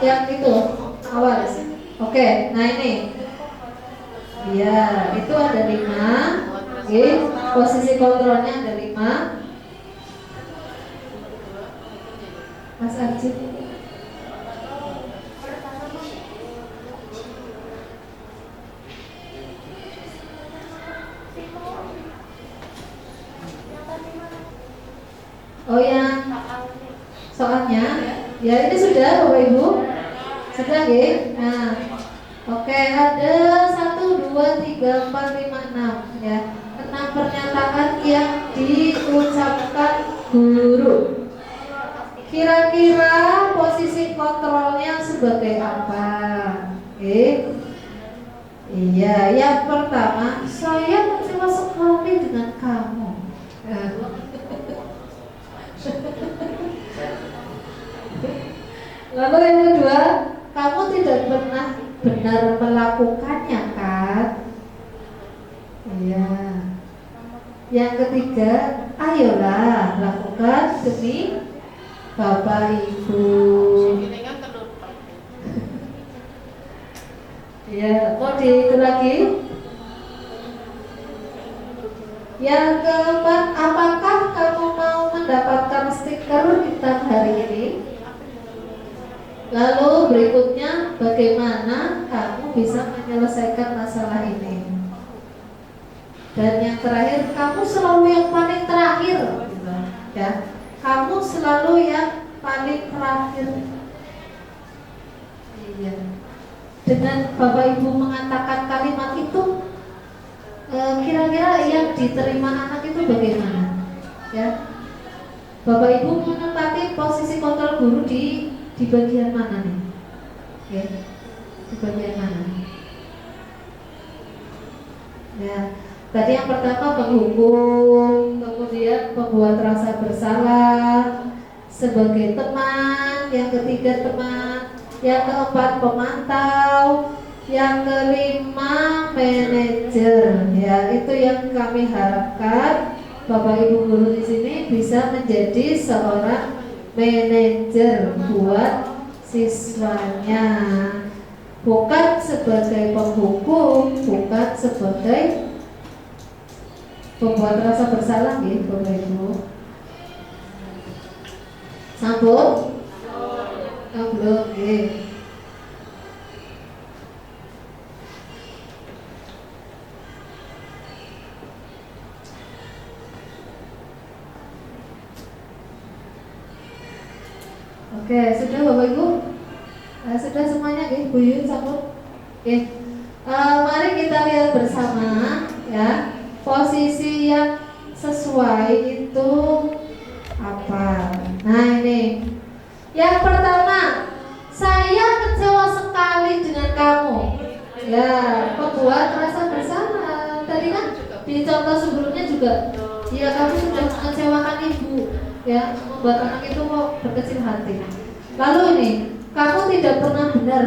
[SPEAKER 3] yang itu awal. Oke, nah ini. Ya, itu ada 5. Oke, posisi kontrolnya ada 5. Mas Arjit. Oh yang soalnya, ya ini sudah Bapak Ibu, sudah ya. Nah, oke ada 2, 3, 4, 5, 6 ya. 6 pernyataan yang diucapkan guru. Kira-kira posisi kontrolnya sebagai apa? Iya, yang pertama, saya kecewa sekali dengan kamu. Lalu yang kedua, kamu tidak pernah benar melakukannya kan? Iya. Yang ketiga, ayolah lakukan demi Bapak Ibu. Ya, mau itu lagi? Yang keempat, apakah kamu mau mendapatkan stiker kita hari ini? Lalu berikutnya, bagaimana kamu bisa menyelesaikan masalah ini? Dan yang terakhir, kamu selalu yang paling terakhir, ya. Kamu selalu yang paling terakhir. Iya. Dengan Bapak Ibu mengatakan kalimat itu, kira-kira yang diterima anak itu bagaimana? Ya. Bapak Ibu menempati posisi kontrol guru di bagian mana nih? Ya, di bagian mana? Ya, tadi yang pertama penghukum, kemudian pembuat rasa bersalah sebagai teman, yang ketiga teman, yang keempat pemantau, yang kelima manajer. Ya, itu yang kami harapkan Bapak Ibu guru di sini bisa menjadi seorang manajer buat siswanya, bukan sebagai penghukum, bukan sebagai pembuat rasa bersalah ya Bapak Ibu. Sambung? Belum ya. Oke, sudah Bapak Ibu? Sudah semuanya Bu Yun sambut? Oke. Mari kita lihat bersama ya, posisi yang sesuai itu apa. Nah ini, yang pertama, saya kecewa sekali dengan kamu. Ya, pembuat rasa bersalah. Tadi kan di contoh sebelumnya juga, ya kamu sudah mengecewakan ibu, ya membuat anak itu kok berkecil hati. Lalu ini, kamu tidak pernah benar,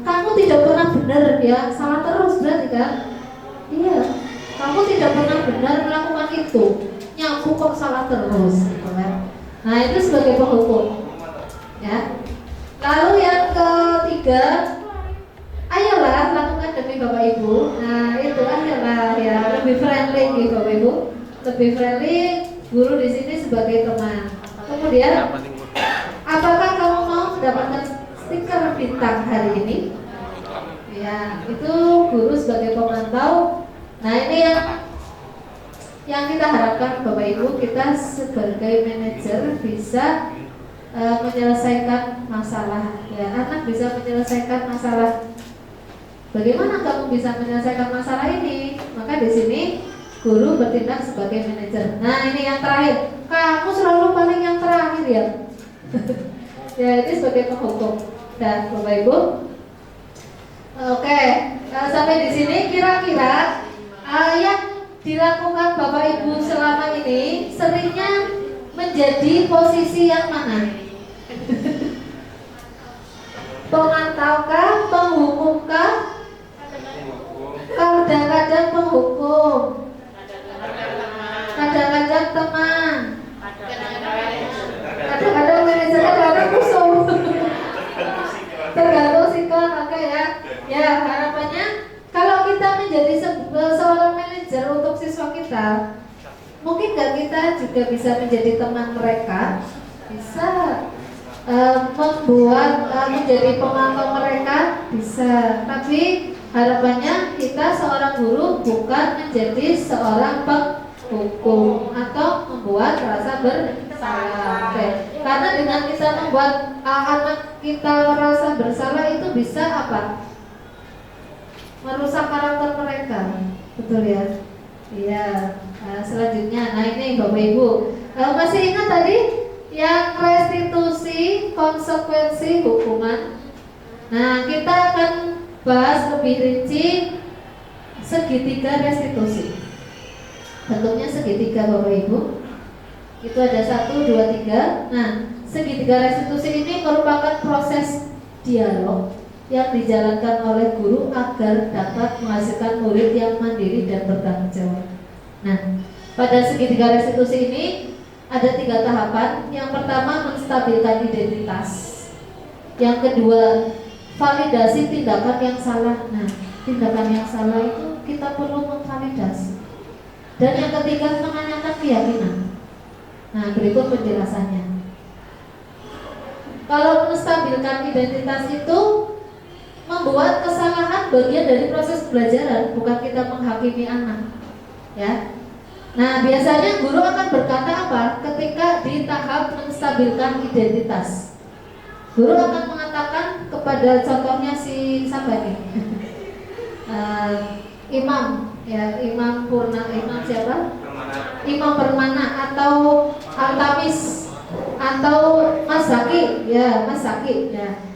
[SPEAKER 3] kamu tidak pernah benar ya, salah terus berarti kan? Iya, kamu tidak pernah benar melakukan itu, nyapu kok salah terus, gitu kan? Nah itu sebagai penghukum, ya. Lalu yang ketiga, ayolah lakukan demi Bapak Ibu. Nah itu ayolah ya, lebih friendly gitu Bapak Ibu, lebih friendly guru di sini sebagai teman. Kemudian, apakah kamu mau mendapatkan stiker bintang hari ini? Ya, itu guru sebagai pemantau. Nah ini yang kita harapkan Bapak Ibu, kita sebagai manajer bisa menyelesaikan masalah. Ya, anak bisa menyelesaikan masalah. Bagaimana kamu bisa menyelesaikan masalah ini? Maka di sini guru bertindak sebagai manajer. Nah ini yang terakhir, kamu selalu paling yang terakhir ya. Ya ini sebagai penghukum. Dan Bapak Ibu, oke, sampai di sini kira-kira yang dilakukan Bapak Ibu selama ini seringnya menjadi posisi yang mana? Pemantaukah, penghukumkah? Kadang-kadang penghukum, kadang-kadang teman, kadang-kadang manajer, kadang-kadang musuh. Tergantung sikon, oke ya. Ya harapannya kalau kita menjadi seorang manajer untuk siswa kita, mungkin nggak kita juga bisa menjadi teman mereka, bisa membuat menjadi pemantau mereka, bisa. Tapi harapannya kita seorang guru bukan menjadi seorang penghukum atau membuat rasa bersalah. Oke. Karena dengan kita membuat anak kita rasa bersalah itu bisa apa? merusak karakter mereka, betul ya? Iya. Selanjutnya, nah ini Bapak Ibu, masih ingat tadi yang restitusi konsekuensi hukuman? Nah, kita akan bahas lebih rinci segitiga restitusi. Bentuknya segitiga Bapak Ibu. Itu ada 1, 2, 3. Nah, segitiga restitusi ini merupakan proses dialog yang dijalankan oleh guru agar dapat menghasilkan murid yang mandiri dan bertanggung jawab. Nah, pada segitiga restitusi ini ada 3 tahapan. Yang pertama, menstabilkan identitas. Yang kedua, validasi tindakan yang salah. Nah, tindakan yang salah itu kita perlu memvalidasi. Dan yang ketiga, menanyakan keyakinan. Nah, berikut penjelasannya. Kalau menstabilkan identitas itu membuat kesalahan bagian dari proses pembelajaran, bukan kita menghakimi anak. Ya. Nah, biasanya guru akan berkata apa ketika di tahap menstabilkan identitas? Guru akan mengatakan kepada, contohnya si siapa nih? Imam, ya, Imam siapa? Imam Permana atau Altamis atau Mas Zaki, ya, Mas Zaki, ya.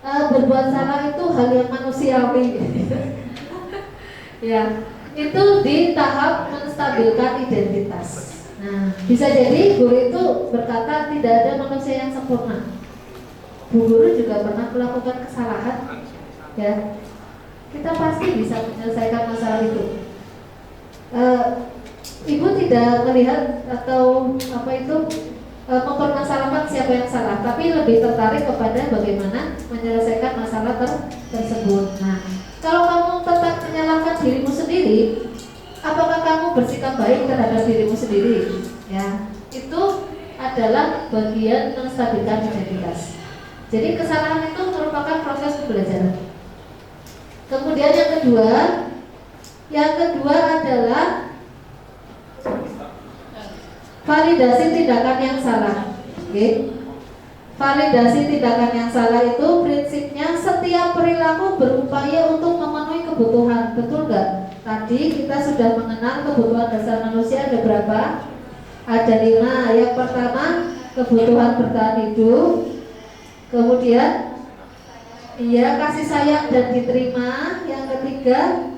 [SPEAKER 3] Berbuat salah itu hal yang manusiawi. Ya, itu di tahap menstabilkan identitas. Nah, bisa jadi guru itu berkata tidak ada manusia yang sempurna. Bu guru juga pernah melakukan kesalahan, ya. Kita pasti bisa menyelesaikan masalah itu. Ibu tidak melihat atau mempermasalahkan siapa yang salah, tapi lebih tertarik kepada bagaimana menyelesaikan masalah tersebut. Nah, kalau kamu tetap menyalahkan dirimu sendiri, apakah kamu bersikap baik terhadap dirimu sendiri? Ya, itu adalah bagian menstabilkan identitas. Jadi kesalahan itu merupakan proses pembelajaran. Kemudian yang kedua adalah validasi tindakan yang salah. Oke. Validasi tindakan yang salah itu prinsipnya setiap perilaku berupaya untuk memenuhi kebutuhan. Betul nggak? Tadi kita sudah mengenal kebutuhan dasar manusia ada berapa? Ada 5. Yang pertama, kebutuhan bertahan hidup. Kemudian, kasih sayang dan diterima. Yang ketiga,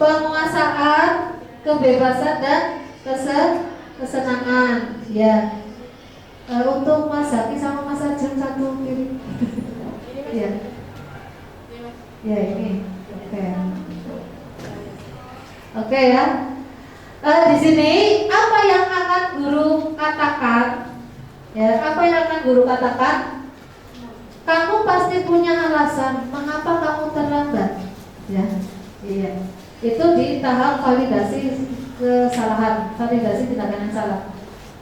[SPEAKER 3] penguasaan, kebebasan dan kesenangan. Ya. Untuk Mas Zaki sama Mas Ajeng satu kiri. Ya. Ya ini. Oke ya. Di sini apa yang akan guru katakan? Ya, apa yang akan guru katakan? Kamu pasti punya alasan mengapa kamu terlambat. Ya. Iya. Itu di tahap validasi kesalahan, validasi tindakan yang salah.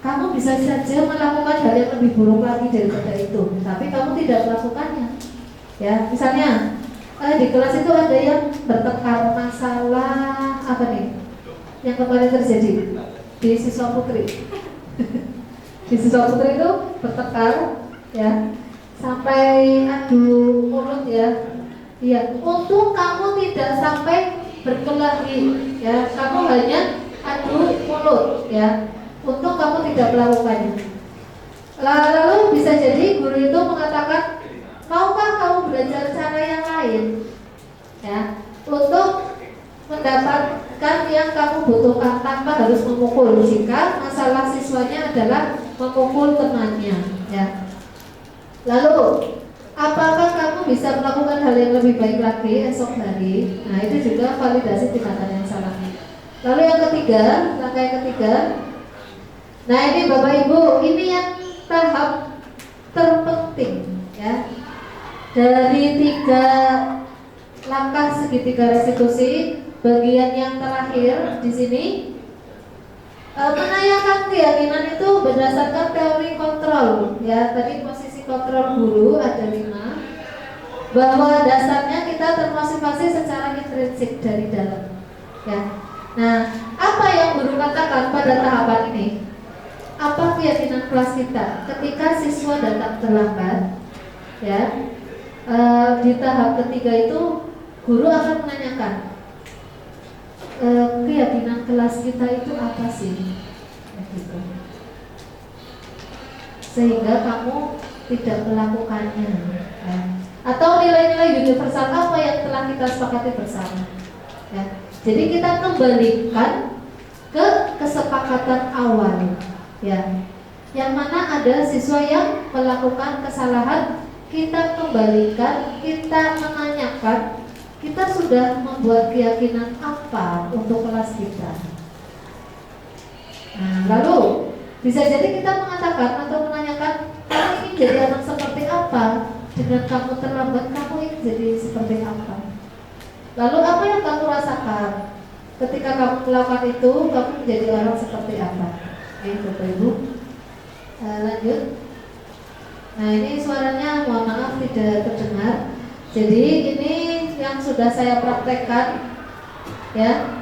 [SPEAKER 3] Kamu bisa saja melakukan hal yang lebih buruk lagi daripada itu, tapi kamu tidak melakukannya. Ya, misalnya di kelas itu ada yang bertengkar masalah apa nih? Yang kemarin terjadi di siswa putri. Di siswa putri itu bertengkar, ya, sampai adu mulut ya. Iya, untuk kamu tidak sampai berkelahi, ya, kamu hanya adu mulut, ya. Untuk kamu tidak melakukannya. Lalu bisa jadi guru itu mengatakan, maukah kamu belajar cara yang lain, ya, untuk mendapatkan yang kamu butuhkan tanpa harus memukul. Jika masalah siswanya adalah memukul temannya, ya. Lalu, apakah kamu bisa melakukan hal yang lebih baik lagi esok hari? Nah, itu juga validasi tindakan yang salah. Lalu yang ketiga, langkah yang ketiga. Nah, ini Bapak Ibu, ini yang tahap terpenting, ya. Dari 3 langkah segitiga restitusi, bagian yang terakhir di sini menanyakan keyakinan itu berdasarkan teori kontrol, ya. Tadi posisi kontrol guru ada 5, bahwa dasarnya kita termotivasi secara intrinsik dari dalam, ya. Nah, apa yang guru katakan pada tahapan ini? Apa keyakinan kelas kita ketika siswa datang terlambat, ya, di tahap ketiga itu Guru akan menanyakan, keyakinan kelas kita itu apa sih? Gitu. Sehingga kamu tidak melakukannya, ya. Atau nilai-nilai universal apa yang telah kita sepakati bersama, ya. Jadi kita kembalikan ke kesepakatan awal, ya. Yang mana ada siswa yang melakukan kesalahan, kita kembalikan, kita menanyakan, kita sudah membuat keyakinan apa untuk kelas kita. Nah, lalu bisa jadi kita mengatakan atau menanyakan, kamu ingin jadi anak seperti apa? Dengan kamu terlambat, kamu ingin jadi seperti apa? Lalu apa yang kamu rasakan ketika kamu melakukan itu? Kamu menjadi orang seperti apa? Oke, Bapak Ibu, lanjut. Nah, ini suaranya mohon maaf tidak terdengar. Jadi ini yang sudah saya praktekkan, ya.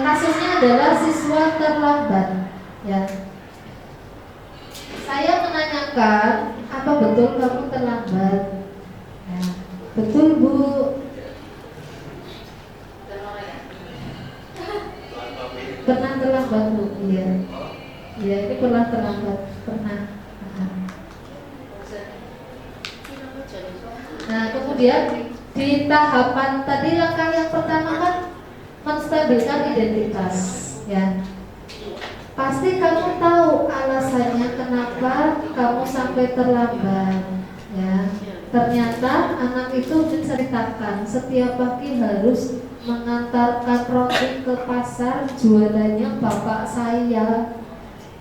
[SPEAKER 3] Kasusnya adalah siswa terlambat, ya. Saya menanyakan, apa betul kamu terlambat? Ya, betul Bu. Pernah terlambat Bu? Iya. Iya, ini pernah terlambat, pernah. Nah, kemudian di tahapan tadi langkah yang pertama kan menstabilkan identitas, ya. Pasti kamu tahu alasannya kenapa kamu sampai terlambat, ya. Ternyata anak itu menceritakan setiap pagi harus mengantarkan roti ke pasar, jualannya bapak saya.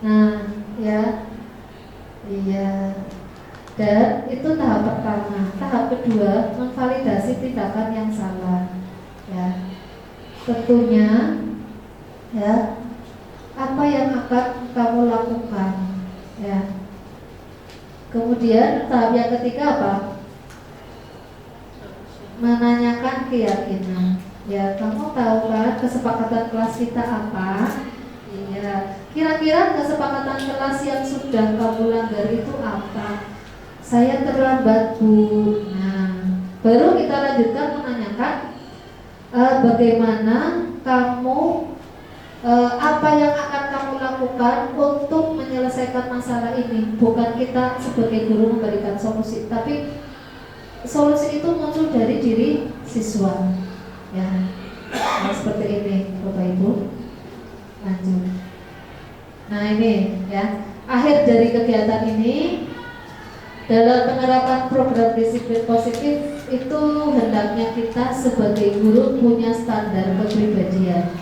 [SPEAKER 3] Nah, ya, iya. Dan itu tahap pertama. Tahap kedua, memvalidasi tindakan yang salah, ya. Tentunya, ya, apa yang akan kamu lakukan, ya. Kemudian tahap yang ketiga apa? Menanyakan keyakinan. Ya, kamu tahu kan kesepakatan kelas kita apa? Iya. Kira-kira kesepakatan kelas yang sudah kamu langgar itu apa? Saya terlambat Bu. Nah, baru kita lanjutkan menanyakan bagaimana kamu, apa yang akan kamu lakukan untuk menyelesaikan masalah ini. Bukan kita sebagai guru memberikan solusi, tapi solusi itu muncul dari diri siswa, ya. Nah, seperti ini Bapak Ibu. Lanjut. Nah, ini, ya, akhir dari kegiatan ini. Dalam penerapan program disiplin positif itu hendaknya kita sebagai guru punya standar kepribadian,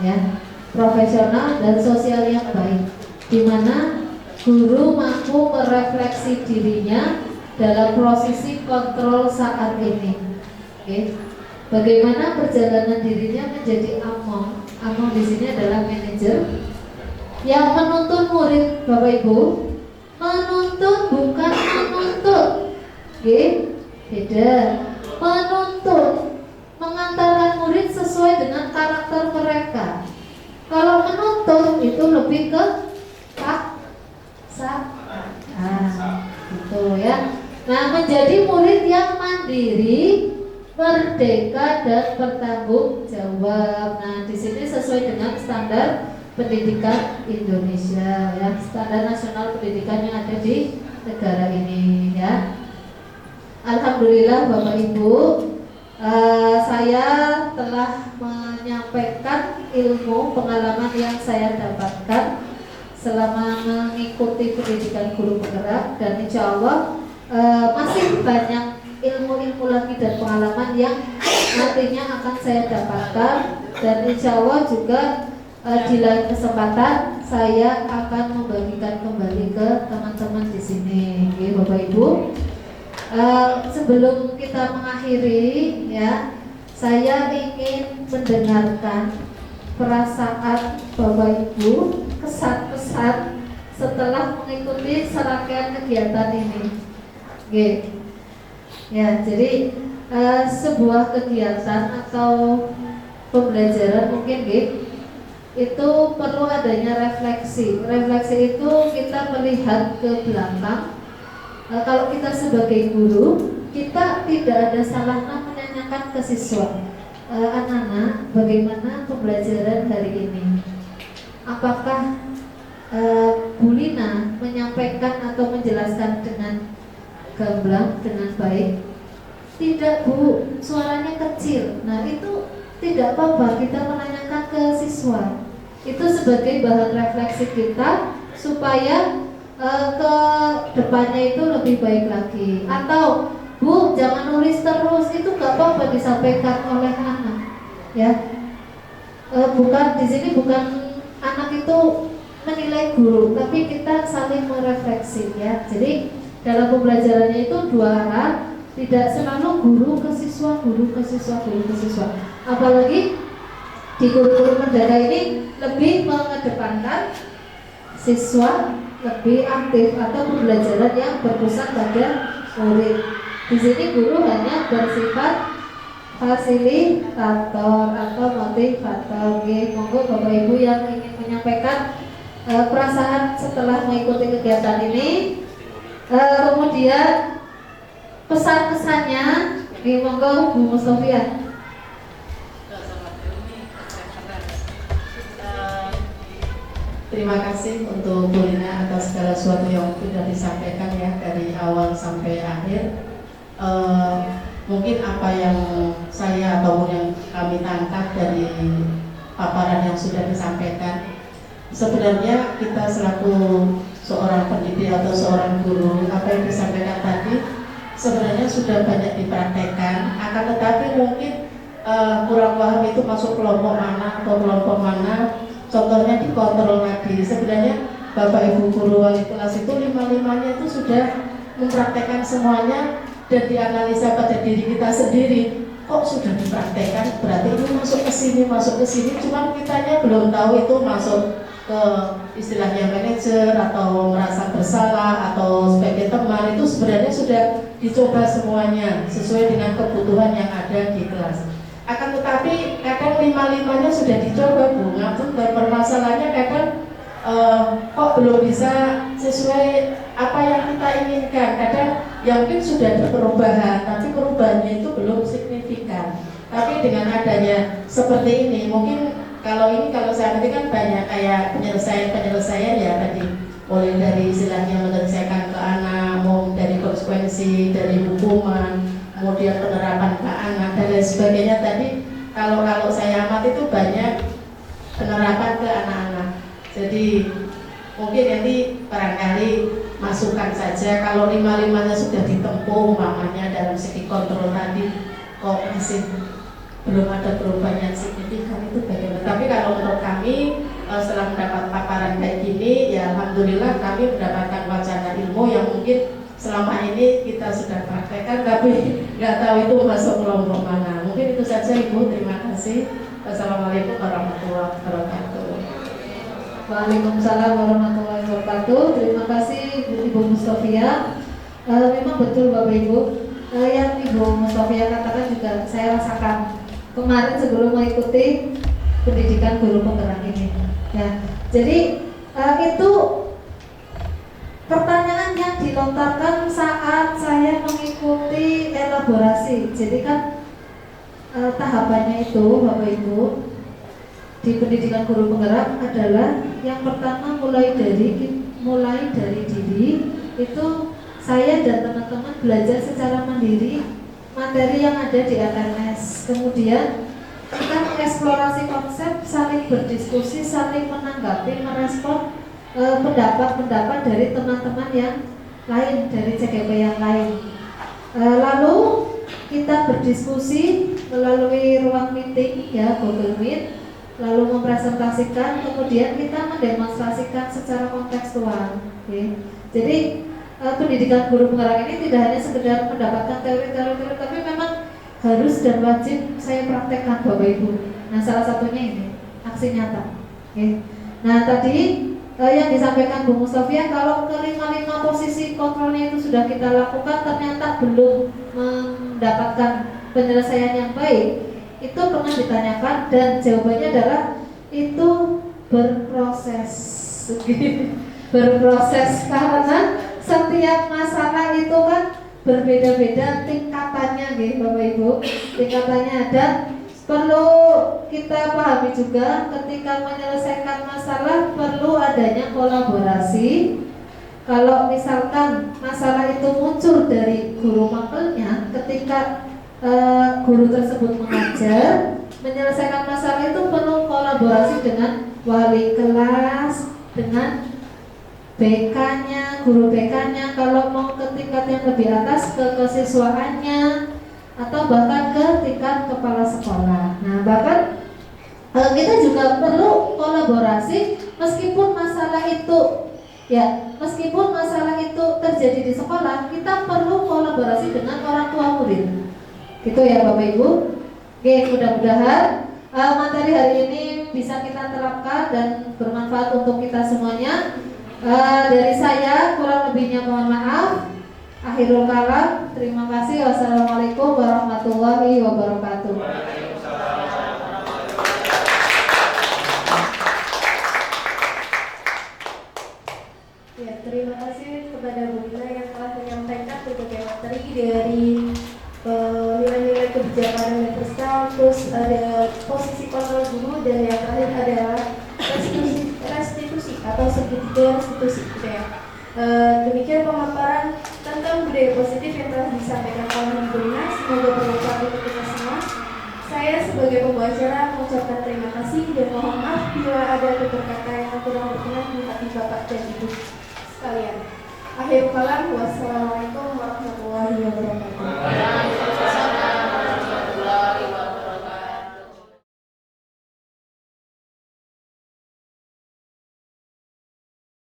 [SPEAKER 3] ya, profesional dan sosial yang baik, di mana guru mampu merefleksi dirinya dalam posisi kontrol saat ini. Oke. Bagaimana perjalanan dirinya menjadi among. Among di sini adalah manajer yang menuntun murid, Bapak Ibu. Menuntun bukan menuntut, oke? Beda. Menuntun, mengantarkan murid sesuai dengan karakter mereka. Kalau menuntut itu lebih ke paksa, gitu ya. Nah, menjadi murid yang mandiri, merdeka dan bertanggung jawab. Nah, di sini sesuai dengan standar pendidikan Indonesia, ya, standar nasional pendidikan yang ada di negara ini, ya. Alhamdulillah Bapak Ibu, saya telah menyampaikan ilmu pengalaman yang saya dapatkan selama mengikuti pendidikan guru penggerak, dan insya Allah masih banyak ilmu-ilmu lagi dan pengalaman yang nantinya akan saya dapatkan, dan insya Allah juga di lain kesempatan saya akan membagikan kembali ke teman-teman di sini, ya, Bapak Ibu. Sebelum kita mengakhiri, ya, saya ingin mendengarkan perasaan Bapak Ibu, kesan-kesan setelah mengikuti serangkaian kegiatan ini. Oke. Ya, jadi sebuah kegiatan atau pembelajaran mungkin, itu perlu adanya refleksi. Refleksi itu kita melihat ke belakang. Kalau kita sebagai guru, kita tidak ada salahnya menanyakan ke siswa, anak-anak, bagaimana pembelajaran hari ini? Apakah Bu Lina menyampaikan atau menjelaskan dengan gamblang, dengan baik? Tidak Bu, suaranya kecil. Nah itu tidak apa-apa, kita menanyakan ke siswa. Itu sebagai bahan refleksi kita supaya ke depannya itu lebih baik lagi. Atau Bu, jangan nulis terus, itu gak apa-apa disampaikan oleh anak. Ya, bukan di sini bukan anak itu menilai guru, tapi kita saling merefleksi ya. Jadi dalam pembelajarannya itu dua arah, tidak selalu guru ke siswa, guru ke siswa, guru ke siswa. Apalagi di kurikulum Merdeka ini lebih mengedepankan siswa lebih aktif atau pembelajaran yang berpusat pada murid. Di sini guru hanya bersifat fasilitator atau motivator. Monggo Bapak Ibu yang ingin menyampaikan perasaan setelah mengikuti kegiatan ini, kemudian pesan-pesannya, monggo Bu Mustofia.
[SPEAKER 4] Terima kasih untuk Bu Lina atas segala sesuatu yang sudah disampaikan ya dari awal sampai akhir. Mungkin apa yang saya ataupun yang kami tangkap dari paparan yang sudah disampaikan, sebenarnya kita selaku seorang pendidik atau seorang guru, apa yang disampaikan tadi sebenarnya sudah banyak dipraktekkan, akan tetapi mungkin kurang paham itu masuk kelompok mana atau kelompok mana. Contohnya dikontrol lagi. Sebenarnya Bapak Ibu guru wali kelas itu 5-5-nya itu sudah mempraktekkan semuanya dan dianalisa pada diri kita sendiri. Kok sudah dipraktekkan? Berarti ini masuk ke sini. Cuman kitanya belum tahu itu masuk ke istilahnya manajer atau merasa bersalah atau sebagai teman. Itu sebenarnya sudah dicoba semuanya sesuai dengan kebutuhan yang ada di kelas. Akan tetapi kadang 5-5-nya sudah dicoba Bu, namun permasalahannya kadang kok belum bisa sesuai apa yang kita inginkan. Kadang ya mungkin sudah ada perubahan, tapi perubahannya itu belum signifikan. Tapi dengan adanya seperti ini, mungkin kalau saya nanti kan banyak kayak penyelesaian ya tadi, mulai dari istilahnya menyelesaikan ke anak, mau dari konsekuensi, dari hukuman, kemudian penerapan ke anak dan lain sebagainya. Tadi kalau saya amati itu banyak penerapan ke anak-anak. Jadi mungkin nanti barangkali masukan saja, kalau 5-5-nya sudah ditempuh mamanya dalam segi kontrol tadi, kok masih belum ada perubahan yang signifikan, itu bagaimana? Tapi kalau menurut kami setelah mendapat paparan kayak gini, ya alhamdulillah kami mendapatkan wacana ilmu yang mungkin selama ini kita sudah praktekkan tapi nggak tahu itu masuk kelompok mana. Mungkin itu saja Ibu, terima kasih. Wassalamualaikum warahmatullahi wabarakatuh.
[SPEAKER 3] Waalaikumsalam warahmatullahi wabarakatuh. Terima kasih Ibu Mustofia. Memang betul Bapak Ibu, yang Ibu Mustofia katakan juga saya rasakan kemarin sebelum mengikuti pendidikan guru penggerak ini. Ya, jadi itu pertanyaan yang dilontarkan saat saya mengikuti elaborasi. Jadi kan tahapannya itu Bapak Ibu di pendidikan guru penggerak adalah yang pertama mulai dari diri itu saya dan teman-teman belajar secara mandiri materi yang ada di LMS. Kemudian kita mengeksplorasi konsep, saling berdiskusi, saling menanggapi, merespon pendapat-pendapat dari teman-teman yang lain, dari CGP yang lain. Lalu kita berdiskusi melalui ruang meeting ya, Google Meet, lalu mempresentasikan, kemudian kita mendemonstrasikan secara kontekstual. Okay. Jadi pendidikan guru penggerak ini tidak hanya sekedar mendapatkan teori-teori, tapi memang harus dan wajib saya praktekkan Bapak Ibu. Nah salah satunya ini aksi nyata. Okay. Nah tadi yang disampaikan Bu Mustofia, kalau ke 5-5 posisi kontrolnya itu sudah kita lakukan ternyata belum mendapatkan penyelesaian yang baik, itu pernah ditanyakan dan jawabannya adalah itu berproses. Berproses karena setiap masalah itu kan berbeda-beda tingkatannya gitu Bapak Ibu. Tingkatannya dan perlu kita pahami juga ketika menyelesaikan masalah perlu adanya kolaborasi. Kalau misalkan masalah itu muncul dari guru mapelnya ketika guru tersebut mengajar, menyelesaikan masalah itu perlu kolaborasi dengan wali kelas, dengan BK-nya, guru BK-nya, kalau mau ke tingkat yang lebih atas ke kesiswaannya, atau bahkan ke tingkat kepala sekolah. Nah, bahkan kita juga perlu kolaborasi meskipun masalah itu terjadi di sekolah, kita perlu kolaborasi dengan orang tua murid. Gitu ya Bapak Ibu. Oke, mudah-mudahan materi hari ini bisa kita terapkan dan bermanfaat untuk kita semuanya. Dari saya kurang lebihnya mohon maaf. Akhirul kalam, terima kasih. Wassalamualaikum warahmatullahi wabarakatuh.
[SPEAKER 1] Ya, terima kasih kepada Bu Lina yang telah menyampaikan berbagai materi dari nilai-nilai kebijakan universal, terus ada posisi kontrol guru, dan yang terakhir adalah restitusi atau segitiga restitusi gitu ya. Demikian pemaparan tentang budaya positif yang telah disampaikan oleh Bu Lina. Semoga bermanfaat untuk kita semua. Saya sebagai pembawa acara mengucapkan terima kasih dan mohon maaf bila ada tutur kata yang kurang berkenan di hati Bapak dan Ibu sekalian. Akhir kalam, wassalamualaikum warahmatullahi wabarakatuh.